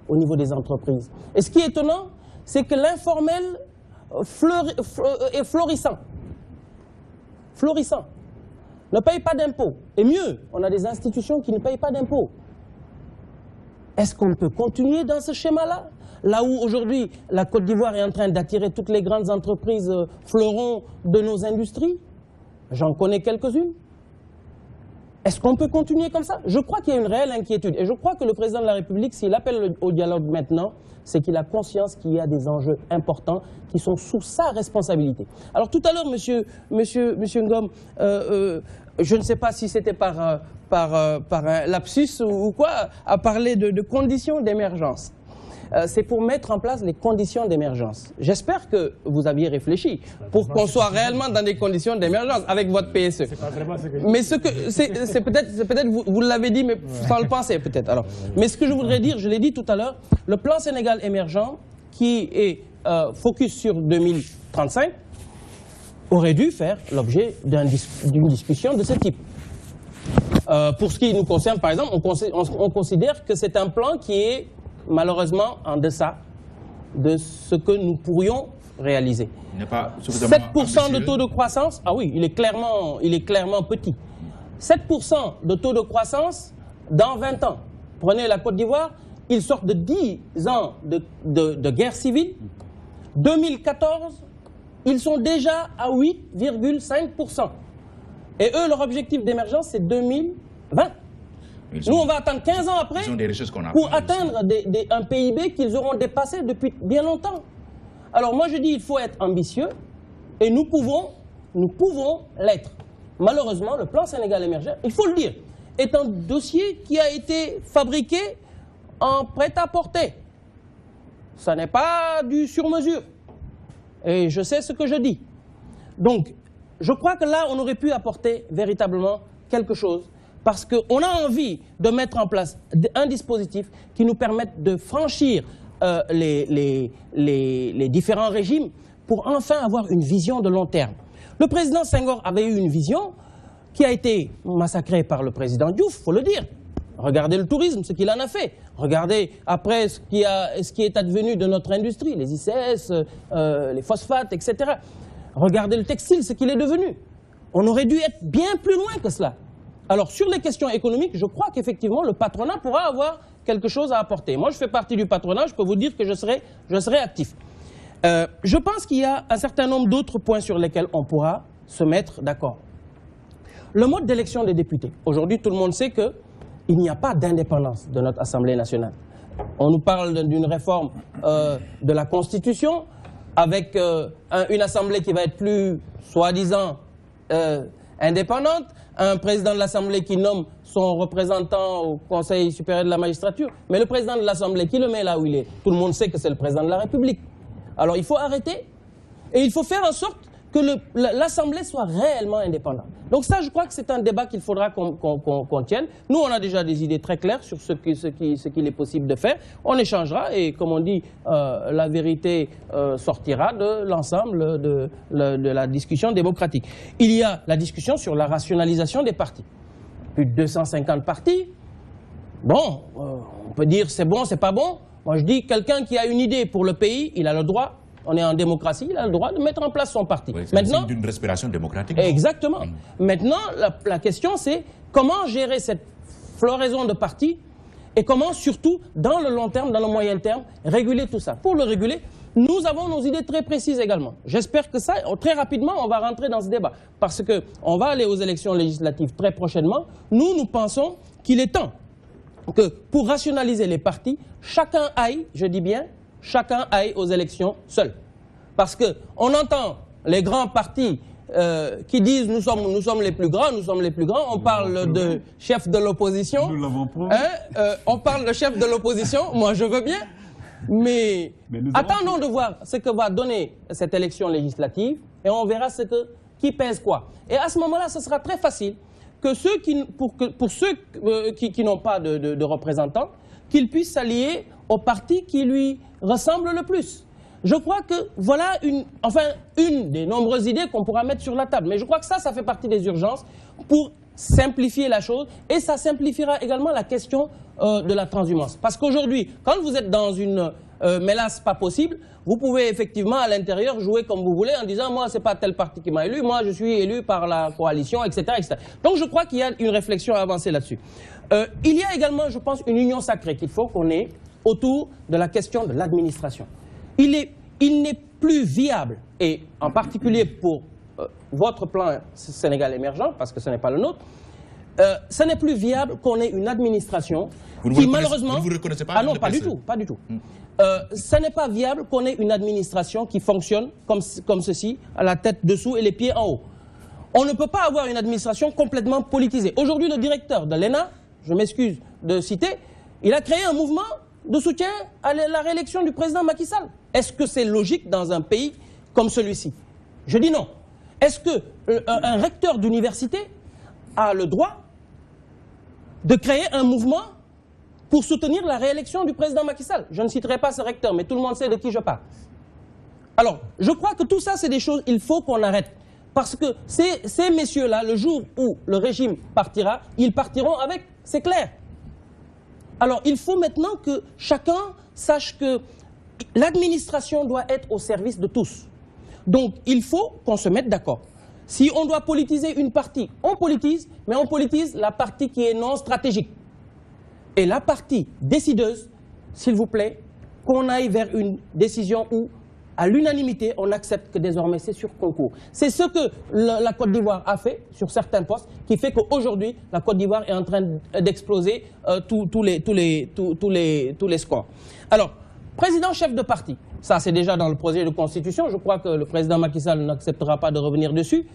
au niveau des entreprises. Et ce qui est étonnant, c'est que l'informel est florissant. Florissant. Ne paye pas d'impôts. Et mieux, on a des institutions qui ne payent pas d'impôts. Est-ce qu'on peut continuer dans ce schéma-là? Là où aujourd'hui, la Côte d'Ivoire est en train d'attirer toutes les grandes entreprises fleurons de nos industries, j'en connais quelques-unes. Est-ce qu'on peut continuer comme ça? Je crois qu'il y a une réelle inquiétude. Et je crois que le président de la République, s'il appelle au dialogue maintenant, c'est qu'il a conscience qu'il y a des enjeux importants qui sont sous sa responsabilité. Alors tout à l'heure, monsieur Ngom, je ne sais pas si c'était par un lapsus ou quoi, a parlé de conditions d'émergence. C'est pour mettre en place les conditions d'émergence. J'espère que vous aviez réfléchi pour qu'on soit réellement dans des conditions d'émergence avec votre PSE. Mais c'est peut-être vous l'avez dit, mais sans le penser peut-être. Alors, mais ce que je voudrais dire, je l'ai dit tout à l'heure, le plan Sénégal émergent qui est focus sur 2035 aurait dû faire l'objet d'une discussion de ce type. Pour ce qui nous concerne, par exemple, on considère que c'est un plan qui est malheureusement en deçà de ce que nous pourrions réaliser. 7% de taux de croissance, ah oui, il est clairement petit. 7% de taux de croissance dans 20 ans. Prenez la Côte d'Ivoire, ils sortent de 10 ans de guerre civile. 2014, ils sont déjà à 8,5%. Et eux, leur objectif d'émergence, c'est 2020. Nous, on va attendre 15 ans après pour atteindre un PIB qu'ils auront dépassé depuis bien longtemps. Alors moi, je dis il faut être ambitieux et nous pouvons l'être. Malheureusement, le plan Sénégal émergent, il faut le dire, est un dossier qui a été fabriqué en prêt-à-porter. Ça n'est pas du sur-mesure. Et je sais ce que je dis. Donc, je crois que là, on aurait pu apporter véritablement quelque chose. Parce qu'on a envie de mettre en place un dispositif qui nous permette de franchir les différents régimes pour enfin avoir une vision de long terme. Le président Senghor avait eu une vision qui a été massacrée par le président Diouf, il faut le dire. Regardez le tourisme, ce qu'il en a fait. Regardez après ce qui est advenu de notre industrie, les ICS, les phosphates, etc. Regardez le textile, ce qu'il est devenu. On aurait dû être bien plus loin que cela. Alors, sur les questions économiques, je crois qu'effectivement, le patronat pourra avoir quelque chose à apporter. Moi, je fais partie du patronat, je peux vous dire que je serai actif. Je pense qu'il y a un certain nombre d'autres points sur lesquels on pourra se mettre d'accord. Le mode d'élection des députés. Aujourd'hui, tout le monde sait qu'il n'y a pas d'indépendance de notre Assemblée nationale. On nous parle d'une réforme de la Constitution, avec une Assemblée qui va être plus, soi-disant, indépendante, un président de l'Assemblée qui nomme son représentant au Conseil supérieur de la magistrature, mais le président de l'Assemblée qui le met là où il est, tout le monde sait que c'est le président de la République. Alors il faut arrêter et il faut faire en sorte que l'Assemblée soit réellement indépendante. Donc ça, je crois que c'est un débat qu'il faudra qu'on tienne. Nous, on a déjà des idées très claires sur ce qu'il est possible de faire. On échangera et, comme on dit, la vérité sortira de l'ensemble de la discussion démocratique. Il y a la discussion sur la rationalisation des partis. Plus de 250 partis. Bon, on peut dire c'est bon, c'est pas bon. Moi, je dis, quelqu'un qui a une idée pour le pays, il a le droit. On est en démocratie, il a le droit de mettre en place son parti. Oui, c'est d'une respiration démocratique. Exactement. Maintenant, la question c'est comment gérer cette floraison de partis et comment surtout, dans le long terme, dans le moyen terme, réguler tout ça. Pour le réguler, nous avons nos idées très précises également. J'espère que ça, très rapidement, on va rentrer dans ce débat. Parce qu'on va aller aux élections législatives très prochainement. Nous pensons qu'il est temps que pour rationaliser les partis, chacun aille, je dis bien, chacun aille aux élections seul. Parce qu'on entend les grands partis qui disent nous sommes les plus grands, on parle de chef de l'opposition. Nous l'avons prouvé. On parle de chef de l'opposition, moi je veux bien, mais attendons de voir ce que va donner cette élection législative et on verra qui pèse quoi. Et à ce moment-là, ce sera très facile que pour ceux qui n'ont pas de représentants, qu'ils puissent s'allier au parti qui lui ressemble le plus. Je crois que voilà une des nombreuses idées qu'on pourra mettre sur la table. Mais je crois que ça fait partie des urgences pour simplifier la chose. Et ça simplifiera également la question de la transhumance. Parce qu'aujourd'hui, quand vous êtes dans une mélasse pas possible, vous pouvez effectivement à l'intérieur jouer comme vous voulez en disant moi c'est pas tel parti qui m'a élu, moi je suis élu par la coalition, etc., etc. Donc je crois qu'il y a une réflexion à avancer là-dessus. Il y a également, je pense, une union sacrée qu'il faut qu'on ait autour de la question de l'administration. Il n'est plus viable, et en particulier pour votre plan Sénégal émergent, parce que ce n'est pas le nôtre, ce n'est plus viable qu'on ait une administration qui malheureusement... Vous ne vous reconnaissez pas? Ah non, pas du tout, pas du tout. Ce n'est pas viable qu'on ait une administration qui fonctionne comme ceci, à la tête dessous et les pieds en haut. On ne peut pas avoir une administration complètement politisée. Aujourd'hui, le directeur de l'ENA, je m'excuse de citer, il a créé un mouvement de soutien à la réélection du président Macky Sall. Est-ce que c'est logique dans un pays comme celui-ci? Je dis non. Est-ce qu'un recteur d'université a le droit de créer un mouvement pour soutenir la réélection du président Macky Sall? Je ne citerai pas ce recteur, mais tout le monde sait de qui je parle. Alors, je crois que tout ça, c'est des choses, il faut qu'on arrête. Parce que ces messieurs-là, le jour où le régime partira, ils partiront avec, c'est clair. Alors, il faut maintenant que chacun sache que l'administration doit être au service de tous. Donc, il faut qu'on se mette d'accord. Si on doit politiser une partie, on politise, mais on politise la partie qui est non stratégique. Et la partie décideuse, s'il vous plaît, qu'on aille vers une décision où, à l'unanimité, on accepte que désormais c'est sur concours. C'est ce que la Côte d'Ivoire a fait sur certains postes, qui fait qu'aujourd'hui, la Côte d'Ivoire est en train d'exploser tous les scores. Alors, président chef de parti, ça c'est déjà dans le projet de constitution, je crois que le président Macky Sall n'acceptera pas de revenir dessus.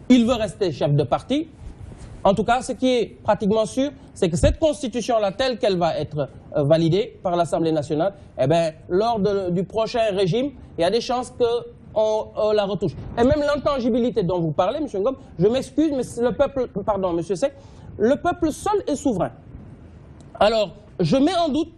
Il veut rester chef de parti. En tout cas, ce qui est pratiquement sûr, c'est que cette constitution-là, telle qu'elle va être validée par l'Assemblée nationale, eh bien, lors du prochain régime, il y a des chances qu'on la retouche. Et même l'intangibilité dont vous parlez, M. Ngom, je m'excuse, mais le peuple, pardon, M. Seck, le peuple seul est souverain. Alors, je mets en doute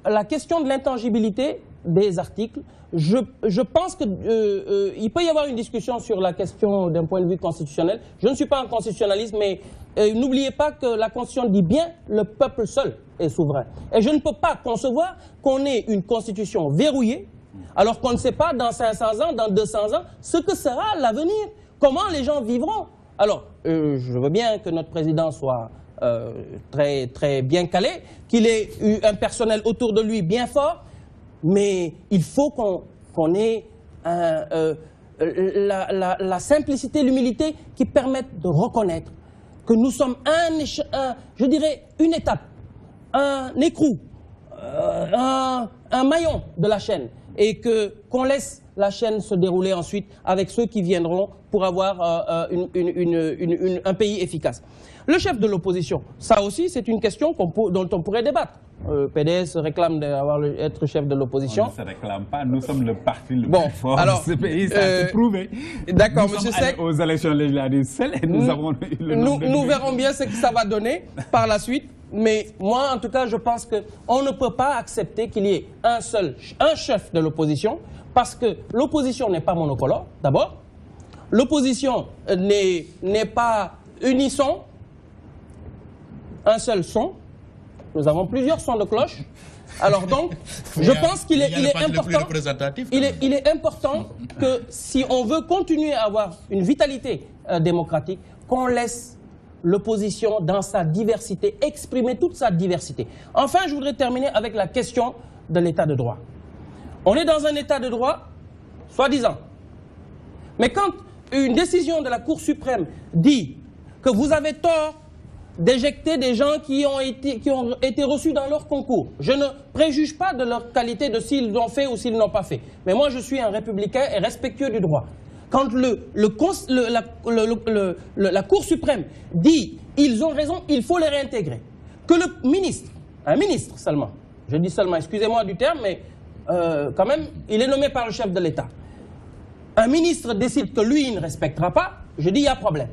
la question de l'intangibilité des articles. Je pense qu'il peut y avoir une discussion sur la question d'un point de vue constitutionnel. Je ne suis pas un constitutionnaliste, mais n'oubliez pas que la Constitution dit bien le peuple seul est souverain. Et je ne peux pas concevoir qu'on ait une Constitution verrouillée, alors qu'on ne sait pas dans 500 ans, dans 200 ans, ce que sera l'avenir, comment les gens vivront. Alors, je veux bien que notre président soit très, très bien calé, qu'il ait eu un personnel autour de lui bien fort, mais il faut qu'on ait la simplicité, l'humilité qui permettent de reconnaître que nous sommes je dirais une étape, un écrou, un maillon de la chaîne, et qu'on laisse la chaîne se dérouler ensuite avec ceux qui viendront pour avoir un pays efficace. Le chef de l'opposition, ça aussi c'est une question dont on pourrait débattre. PDS réclame d'être chef de l'opposition. On ne se réclame pas, nous sommes le parti le plus fort de ce pays, ça a été prouvé. D'accord, M. Seck. Aux élections législatives, nous avons eu le nombre nous verrons bien ce que ça va donner par la suite. Mais moi, en tout cas, je pense qu'on ne peut pas accepter qu'il y ait un chef de l'opposition, parce que l'opposition n'est pas monocolore, d'abord. L'opposition n'est pas unisson, un seul son. Nous avons plusieurs sons de cloche. Alors donc, je pense qu'il est important que si on veut continuer à avoir une vitalité démocratique, qu'on laisse l'opposition dans sa diversité, exprimer toute sa diversité. Enfin, je voudrais terminer avec la question de l'état de droit. On est dans un état de droit, soi-disant. Mais quand une décision de la Cour suprême dit que vous avez tort d'éjecter des gens qui ont été reçus dans leur concours, je ne préjuge pas de leur qualité, de s'ils l'ont fait ou s'ils ne l'ont pas fait. Mais moi, je suis un républicain et respectueux du droit. Quand la Cour suprême dit ils ont raison, il faut les réintégrer. Que le ministre, un ministre seulement, je dis seulement, excusez-moi du terme, mais quand même, il est nommé par le chef de l'État. Un ministre décide que lui, il ne respectera pas, je dis il y a problème.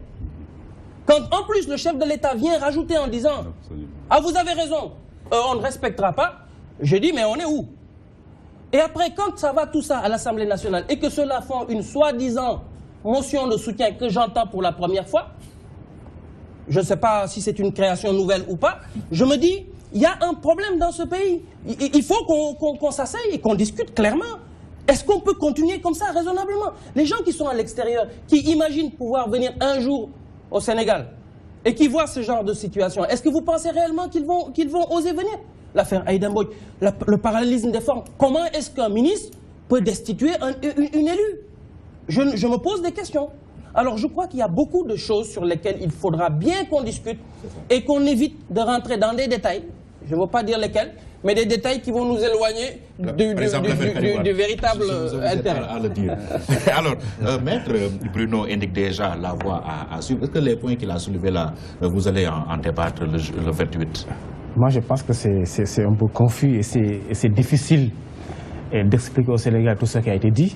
Quand en plus le chef de l'État vient rajouter en disant « Ah, vous avez raison, on ne respectera pas », je dis « Mais on est où ?» Et après, quand ça va tout ça à l'Assemblée nationale et que ceux-là font une soi-disant motion de soutien que j'entends pour la première fois, je ne sais pas si c'est une création nouvelle ou pas, je me dis, il y a un problème dans ce pays. Il faut qu'on s'asseye et qu'on discute clairement. Est-ce qu'on peut continuer comme ça raisonnablement? Les gens qui sont à l'extérieur, qui imaginent pouvoir venir un jour au Sénégal et qui voient ce genre de situation, est-ce que vous pensez réellement qu'ils vont oser venir? L'affaire Aïda Mbodj, le parallélisme des formes. Comment est-ce qu'un ministre peut destituer une élue? Je me pose des questions. Alors je crois qu'il y a beaucoup de choses sur lesquelles il faudra bien qu'on discute et qu'on évite de rentrer dans des détails, je ne veux pas dire lesquels, mais des détails qui vont nous éloigner du véritable intérêt. Alors, Maître Bruno indique déjà la voie à suivre. Est-ce que les points qu'il a soulevés là, vous allez en débattre le 28? Moi, je pense que c'est un peu confus et c'est difficile d'expliquer au Sénégal tout ce qui a été dit.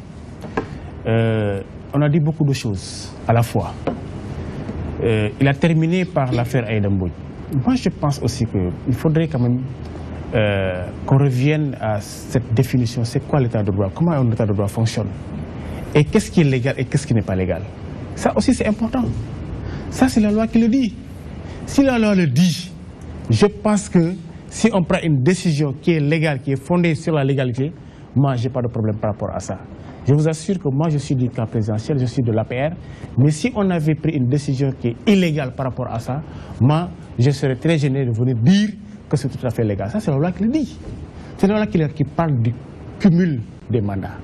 On a dit beaucoup de choses à la fois. Il a terminé par l'affaire Aïda Mbodj. Moi, je pense aussi qu'il faudrait quand même qu'on revienne à cette définition. C'est quoi l'état de droit? Comment un état de droit fonctionne? Et qu'est-ce qui est légal et qu'est-ce qui n'est pas légal? Ça aussi, c'est important. Ça, c'est la loi qui le dit. Si la loi le dit, je pense que si on prend une décision qui est légale, qui est fondée sur la légalité, moi, je n'ai pas de problème par rapport à ça. Je vous assure que moi, je suis du camp présidentiel, je suis de l'APR. Mais si on avait pris une décision qui est illégale par rapport à ça, moi, je serais très gêné de venir dire que c'est tout à fait légal. Ça, c'est la loi qui le dit. C'est la loi qui parle du cumul des mandats.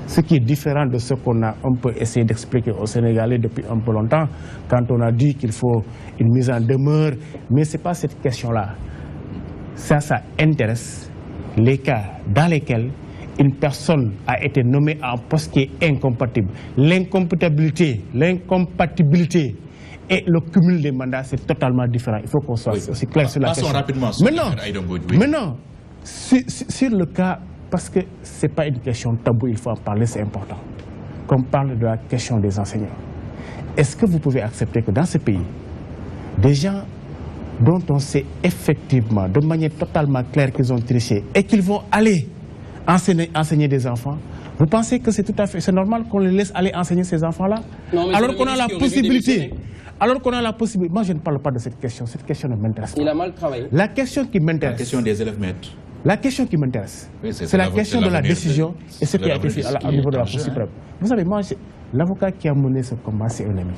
Ce qui est différent de ce qu'on a un peu essayé d'expliquer aux Sénégalais depuis un peu longtemps, quand on a dit qu'il faut une mise en demeure. Mais ce n'est pas cette question-là. Ça intéresse les cas dans lesquels une personne a été nommée à un poste qui est incompatible. L'incompatibilité et le cumul des mandats, c'est totalement différent. Il faut qu'on soit aussi clair sur la question. Passons rapidement sur Aïda Mbodj. Maintenant, sur le cas, parce que ce n'est pas une question taboue, il faut en parler, c'est important. Qu'on parle de la question des enseignants. Est-ce que vous pouvez accepter que dans ce pays, des gens dont on sait effectivement, de manière totalement claire qu'ils ont triché et qu'ils vont aller enseigner des enfants, vous pensez que c'est tout à fait, c'est normal qu'on les laisse aller enseigner ces enfants-là? Alors qu'on a la possibilité. Alors qu'on a la possibilité. Moi, je ne parle pas de cette question ne m'intéresse pas. Il a mal travaillé. La question qui m'intéresse. La question des élèves maîtres. La question qui m'intéresse, c'est la question de la décision et ce qui a été fait au niveau de la Cour suprême. Vous savez, moi, l'avocat qui a mené ce combat, c'est un ami.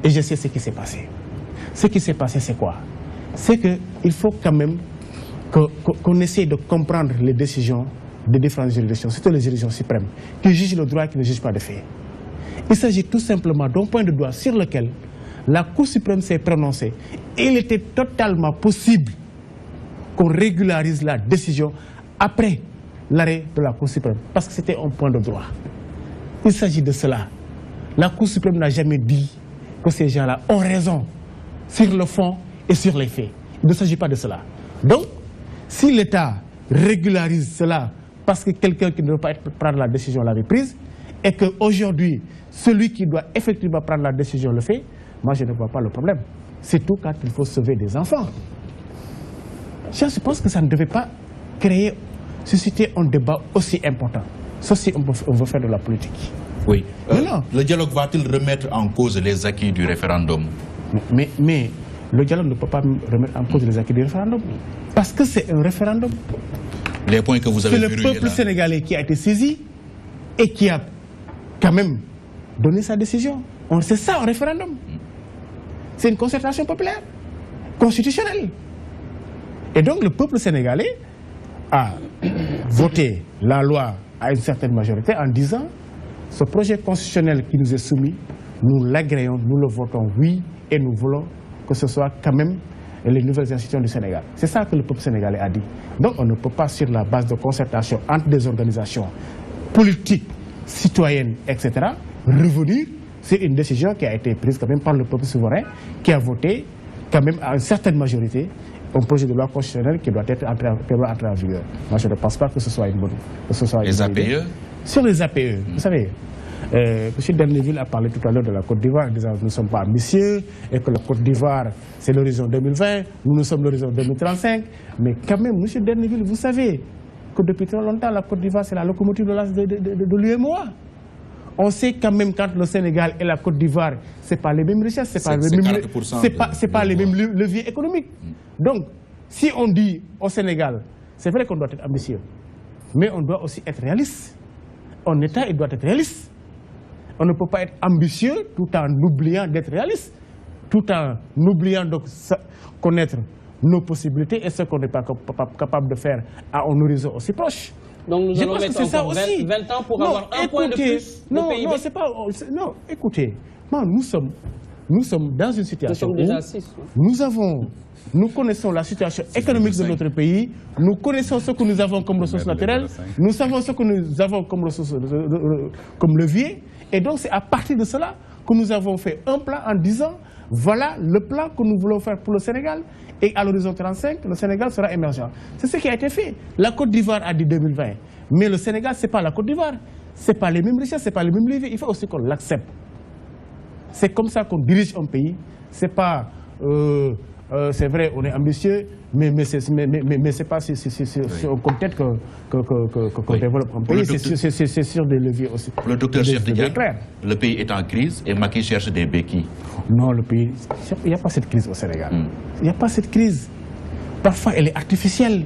Et je sais ce qui s'est passé. Ce qui s'est passé, c'est quoi? C'est qu'il faut quand même qu'on essaie de comprendre les décisions de différentes juridictions, surtout les juridictions suprêmes, qui jugent le droit et qui ne jugent pas de fait. Il s'agit tout simplement d'un point de droit sur lequel la Cour suprême s'est prononcée. Il était totalement possible qu'on régularise la décision après l'arrêt de la Cour suprême, parce que c'était un point de droit. Il s'agit de cela. La Cour suprême n'a jamais dit que ces gens-là ont raison sur le fond et sur les faits. Il ne s'agit pas de cela. Donc, si l'État régularise cela parce que quelqu'un qui ne veut pas prendre la décision l'avait prise, et qu'aujourd'hui, celui qui doit effectivement prendre la décision le fait, moi je ne vois pas le problème. C'est tout quand il faut sauver des enfants. Je pense que ça ne devait pas susciter un débat aussi important. Sauf si on veut faire de la politique. Oui. Le dialogue va-t-il remettre en cause les acquis du référendum? Mais le dialogue ne peut pas remettre en cause les acquis du référendum. Parce que c'est un référendum. Les points que vous avez verrouillés. C'est le peuple sénégalais qui a été saisi et qui a quand même donné sa décision. C'est ça un référendum. C'est une concertation populaire, constitutionnelle. Et donc le peuple sénégalais a voté la loi à une certaine majorité en disant ce projet constitutionnel qui nous est soumis, nous l'agréons, nous le votons oui et nous voulons que ce soit quand même les nouvelles institutions du Sénégal. C'est ça que le peuple sénégalais a dit. Donc on ne peut pas, sur la base de concertation entre des organisations politiques, citoyennes, etc., revenir sur une décision qui a été prise quand même par le peuple souverain, qui a voté quand même à une certaine majorité un projet de loi constitutionnelle qui doit entrer en vigueur. Moi, je ne pense pas que ce soit une bonne idée. Les APE? Sur les APE, vous savez, M. Derneville a parlé tout à l'heure de la Côte d'Ivoire en disant que nous ne sommes pas ambitieux et que la Côte d'Ivoire, c'est l'horizon 2020, nous sommes l'horizon 2035. Mais quand même, M. Derneville, vous savez que depuis très longtemps, la Côte d'Ivoire, c'est la locomotive de l'UEMOA. On sait quand même quand le Sénégal et la Côte d'Ivoire, ce n'est pas les mêmes richesses, ce n'est pas les mêmes leviers économiques. Donc, si on dit au Sénégal, c'est vrai qu'on doit être ambitieux, mais on doit aussi être réaliste. En État, il doit être réaliste. On ne peut pas être ambitieux tout en oubliant d'être réaliste, tout en oubliant de connaître nos possibilités et ce qu'on n'est pas capable de faire à un horizon aussi proche. Donc nous Je allons pense que mettre c'est ça encore aussi. 20 ans pour avoir un point de plus de non, PIB. non, c'est pas... Non, écoutez, non, nous sommes dans une situation Nous sommes déjà où 6. nous connaissons la situation économique de notre pays, nous connaissons ce que nous avons comme ressources naturelles, nous savons ce que nous avons comme ressources, comme levier, et donc c'est à partir de cela que nous avons fait un plan en disant, voilà le plan que nous voulons faire pour le Sénégal, et à l'horizon 35, le Sénégal sera émergent. C'est ce qui a été fait. La Côte d'Ivoire a dit 2020, mais le Sénégal, ce n'est pas la Côte d'Ivoire, ce n'est pas les mêmes richesses, ce n'est pas les mêmes leviers, il faut aussi qu'on l'accepte. C'est comme ça qu'on dirige un pays. C'est pas, c'est vrai, on est ambitieux, mais c'est pas si on compte tête qu'on développe un pays. C'est sur des leviers aussi. Le docteur Cheikh Tidiane, le pays est en crise et Macky cherche des béquilles. Non, le pays, il n'y a pas cette crise au Sénégal. Il n'y a pas cette crise. Parfois, elle est artificielle.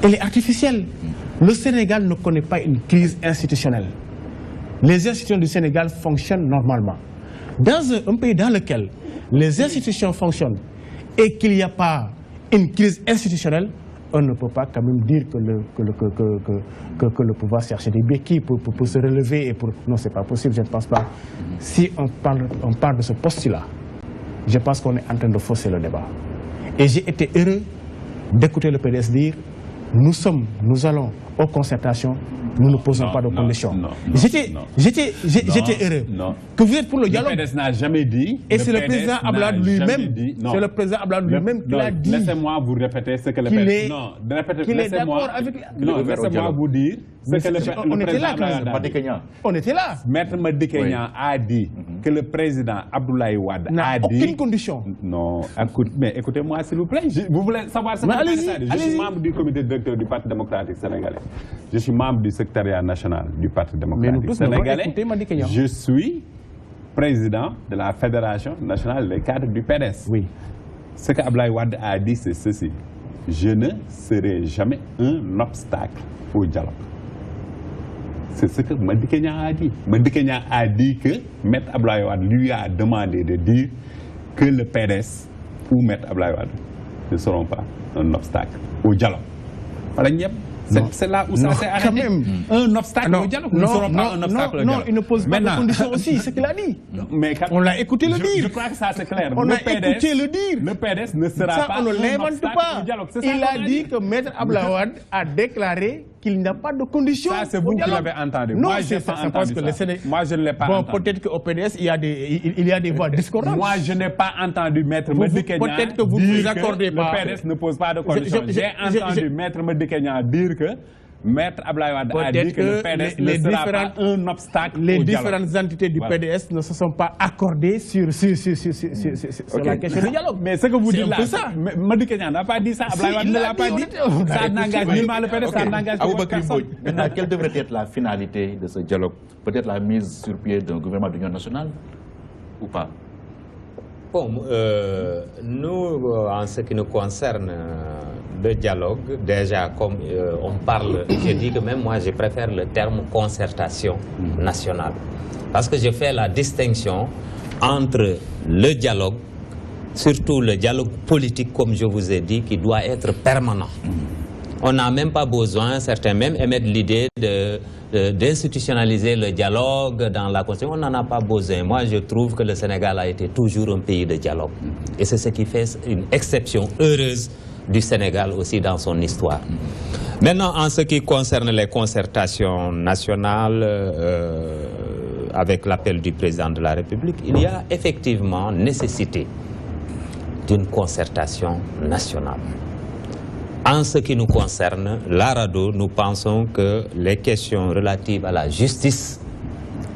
Elle est artificielle. Le Sénégal ne connaît pas une crise institutionnelle. Les institutions du Sénégal fonctionnent normalement. Dans un pays dans lequel les institutions fonctionnent et qu'il n'y a pas une crise institutionnelle, on ne peut pas quand même dire que le pouvoir cherche des béquilles pour se relever et pour... Non, ce n'est pas possible, je ne pense pas. Si on parle de ce postulat, je pense qu'on est en train de fausser le débat. Et j'ai été heureux d'écouter le PDS dire, nous allons aux concertations, nous ne posons pas de conditions. J'étais heureux. Que vous êtes pour le dialogue. Le PDS n'a jamais dit. Et c'est le président Abdoulaye lui-même. C'est le président Abdoulaye lui-même qui l'a dit. Laissez-moi vous répéter ce que le PDS. Non, qu'il est d'accord avec. Non, laissez-moi vous dire ce que le président. On était là. Maître Madické Niang a dit que le président Abdoulaye Wade a dit. Aucune condition. Non, mais écoutez-moi s'il vous plaît. Vous voulez savoir ce que je suis membre du comité directeur du Parti démocratique sénégalais. Je suis membre du secrétariat national du Parti démocratique sénégalais. Je suis président de la Fédération nationale des cadres du PDS. Oui. Ce que Abdoulaye Wade a dit, c'est ceci. Je ne serai jamais un obstacle au dialogue. C'est ce que Madické Niang a dit. Madické Niang a dit que Maître Abdoulaye Wade lui a demandé de dire que le PDS ou Maître Abdoulaye Wade ne seront pas un obstacle au dialogue. Voilà, c'est là où ça s'est arrêté. Un obstacle au dialogue. Nous ne serons pas un obstacle au dialogue. Non, il ne pose pas de conditions aussi, c'est ce qu'il a dit. On l'a écouté le dire. Je crois que ça c'est clair. On l'a écouté le dire. Le PDS ne sera pas on ne un l'invente obstacle pas. au dialogue. Il a dit que Maître Abdoulaye Wade a déclaré qu'il n'y a pas de conditions. Ça, c'est vous qui l'avez entendu. Non, moi, je n'ai pas entendu ça. Moi, je ne l'ai pas entendu. Bon, peut-être qu'au PDS, il y a des voix discordantes. Moi, je n'ai pas entendu Maître Madické Niang peut-être que vous ne vous accordez pas. Le PDS ne pose pas de conditions. J'ai entendu Maître Madické Niang dire que Maître Abdoulaye Wade a dit que le PDS ne sera pas un obstacle au dialogue. Les différentes entités du PDS ne se sont pas accordées sur la question du dialogue. Mais ce que vous dites là, ça. Madické Niang n'a pas dit ça, Abdoulaye Wade ne l'a pas dit. Ça n'engage nullement le PDS, ça n'engage personne. Maintenant, quelle devrait être la finalité de ce dialogue? Peut-être la mise sur pied d'un gouvernement d'union nationale ou pas? Bon, nous, en ce qui nous concerne, le dialogue, déjà, comme on parle, je dis que même moi, je préfère le terme concertation nationale. Parce que je fais la distinction entre le dialogue, surtout le dialogue politique, comme je vous ai dit, qui doit être permanent. On n'a même pas besoin, certains même émettent l'idée d'institutionnaliser le dialogue dans la Constitution. On n'en a pas besoin. Moi, je trouve que le Sénégal a été toujours un pays de dialogue. Et c'est ce qui fait une exception heureuse du Sénégal aussi dans son histoire. Maintenant, en ce qui concerne les concertations nationales, avec l'appel du président de la République, il y a effectivement nécessité d'une concertation nationale. En ce qui nous concerne, l'ARADO, nous pensons que les questions relatives à la justice,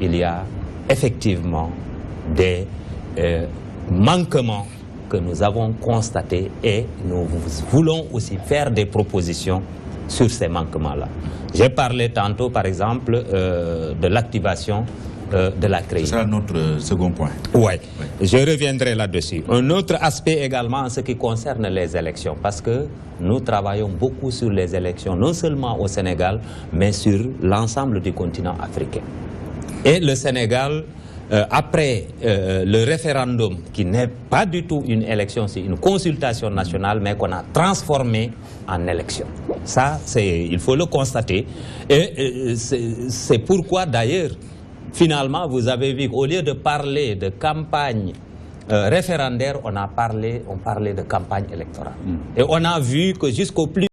il y a effectivement des manquements que nous avons constatés et nous voulons aussi faire des propositions sur ces manquements-là. J'ai parlé tantôt, par exemple, de l'activation de la CREI. Ce sera notre second point. Oui, je reviendrai là-dessus. Un autre aspect également en ce qui concerne les élections, parce que nous travaillons beaucoup sur les élections, non seulement au Sénégal, mais sur l'ensemble du continent africain. Et le Sénégal après le référendum, qui n'est pas du tout une élection, c'est une consultation nationale, mais qu'on a transformé en élection. Ça, il faut le constater. Et c'est pourquoi, d'ailleurs, finalement, vous avez vu qu'au lieu de parler de campagne référendaire, on parlait de campagne électorale. Et on a vu que jusqu'au plus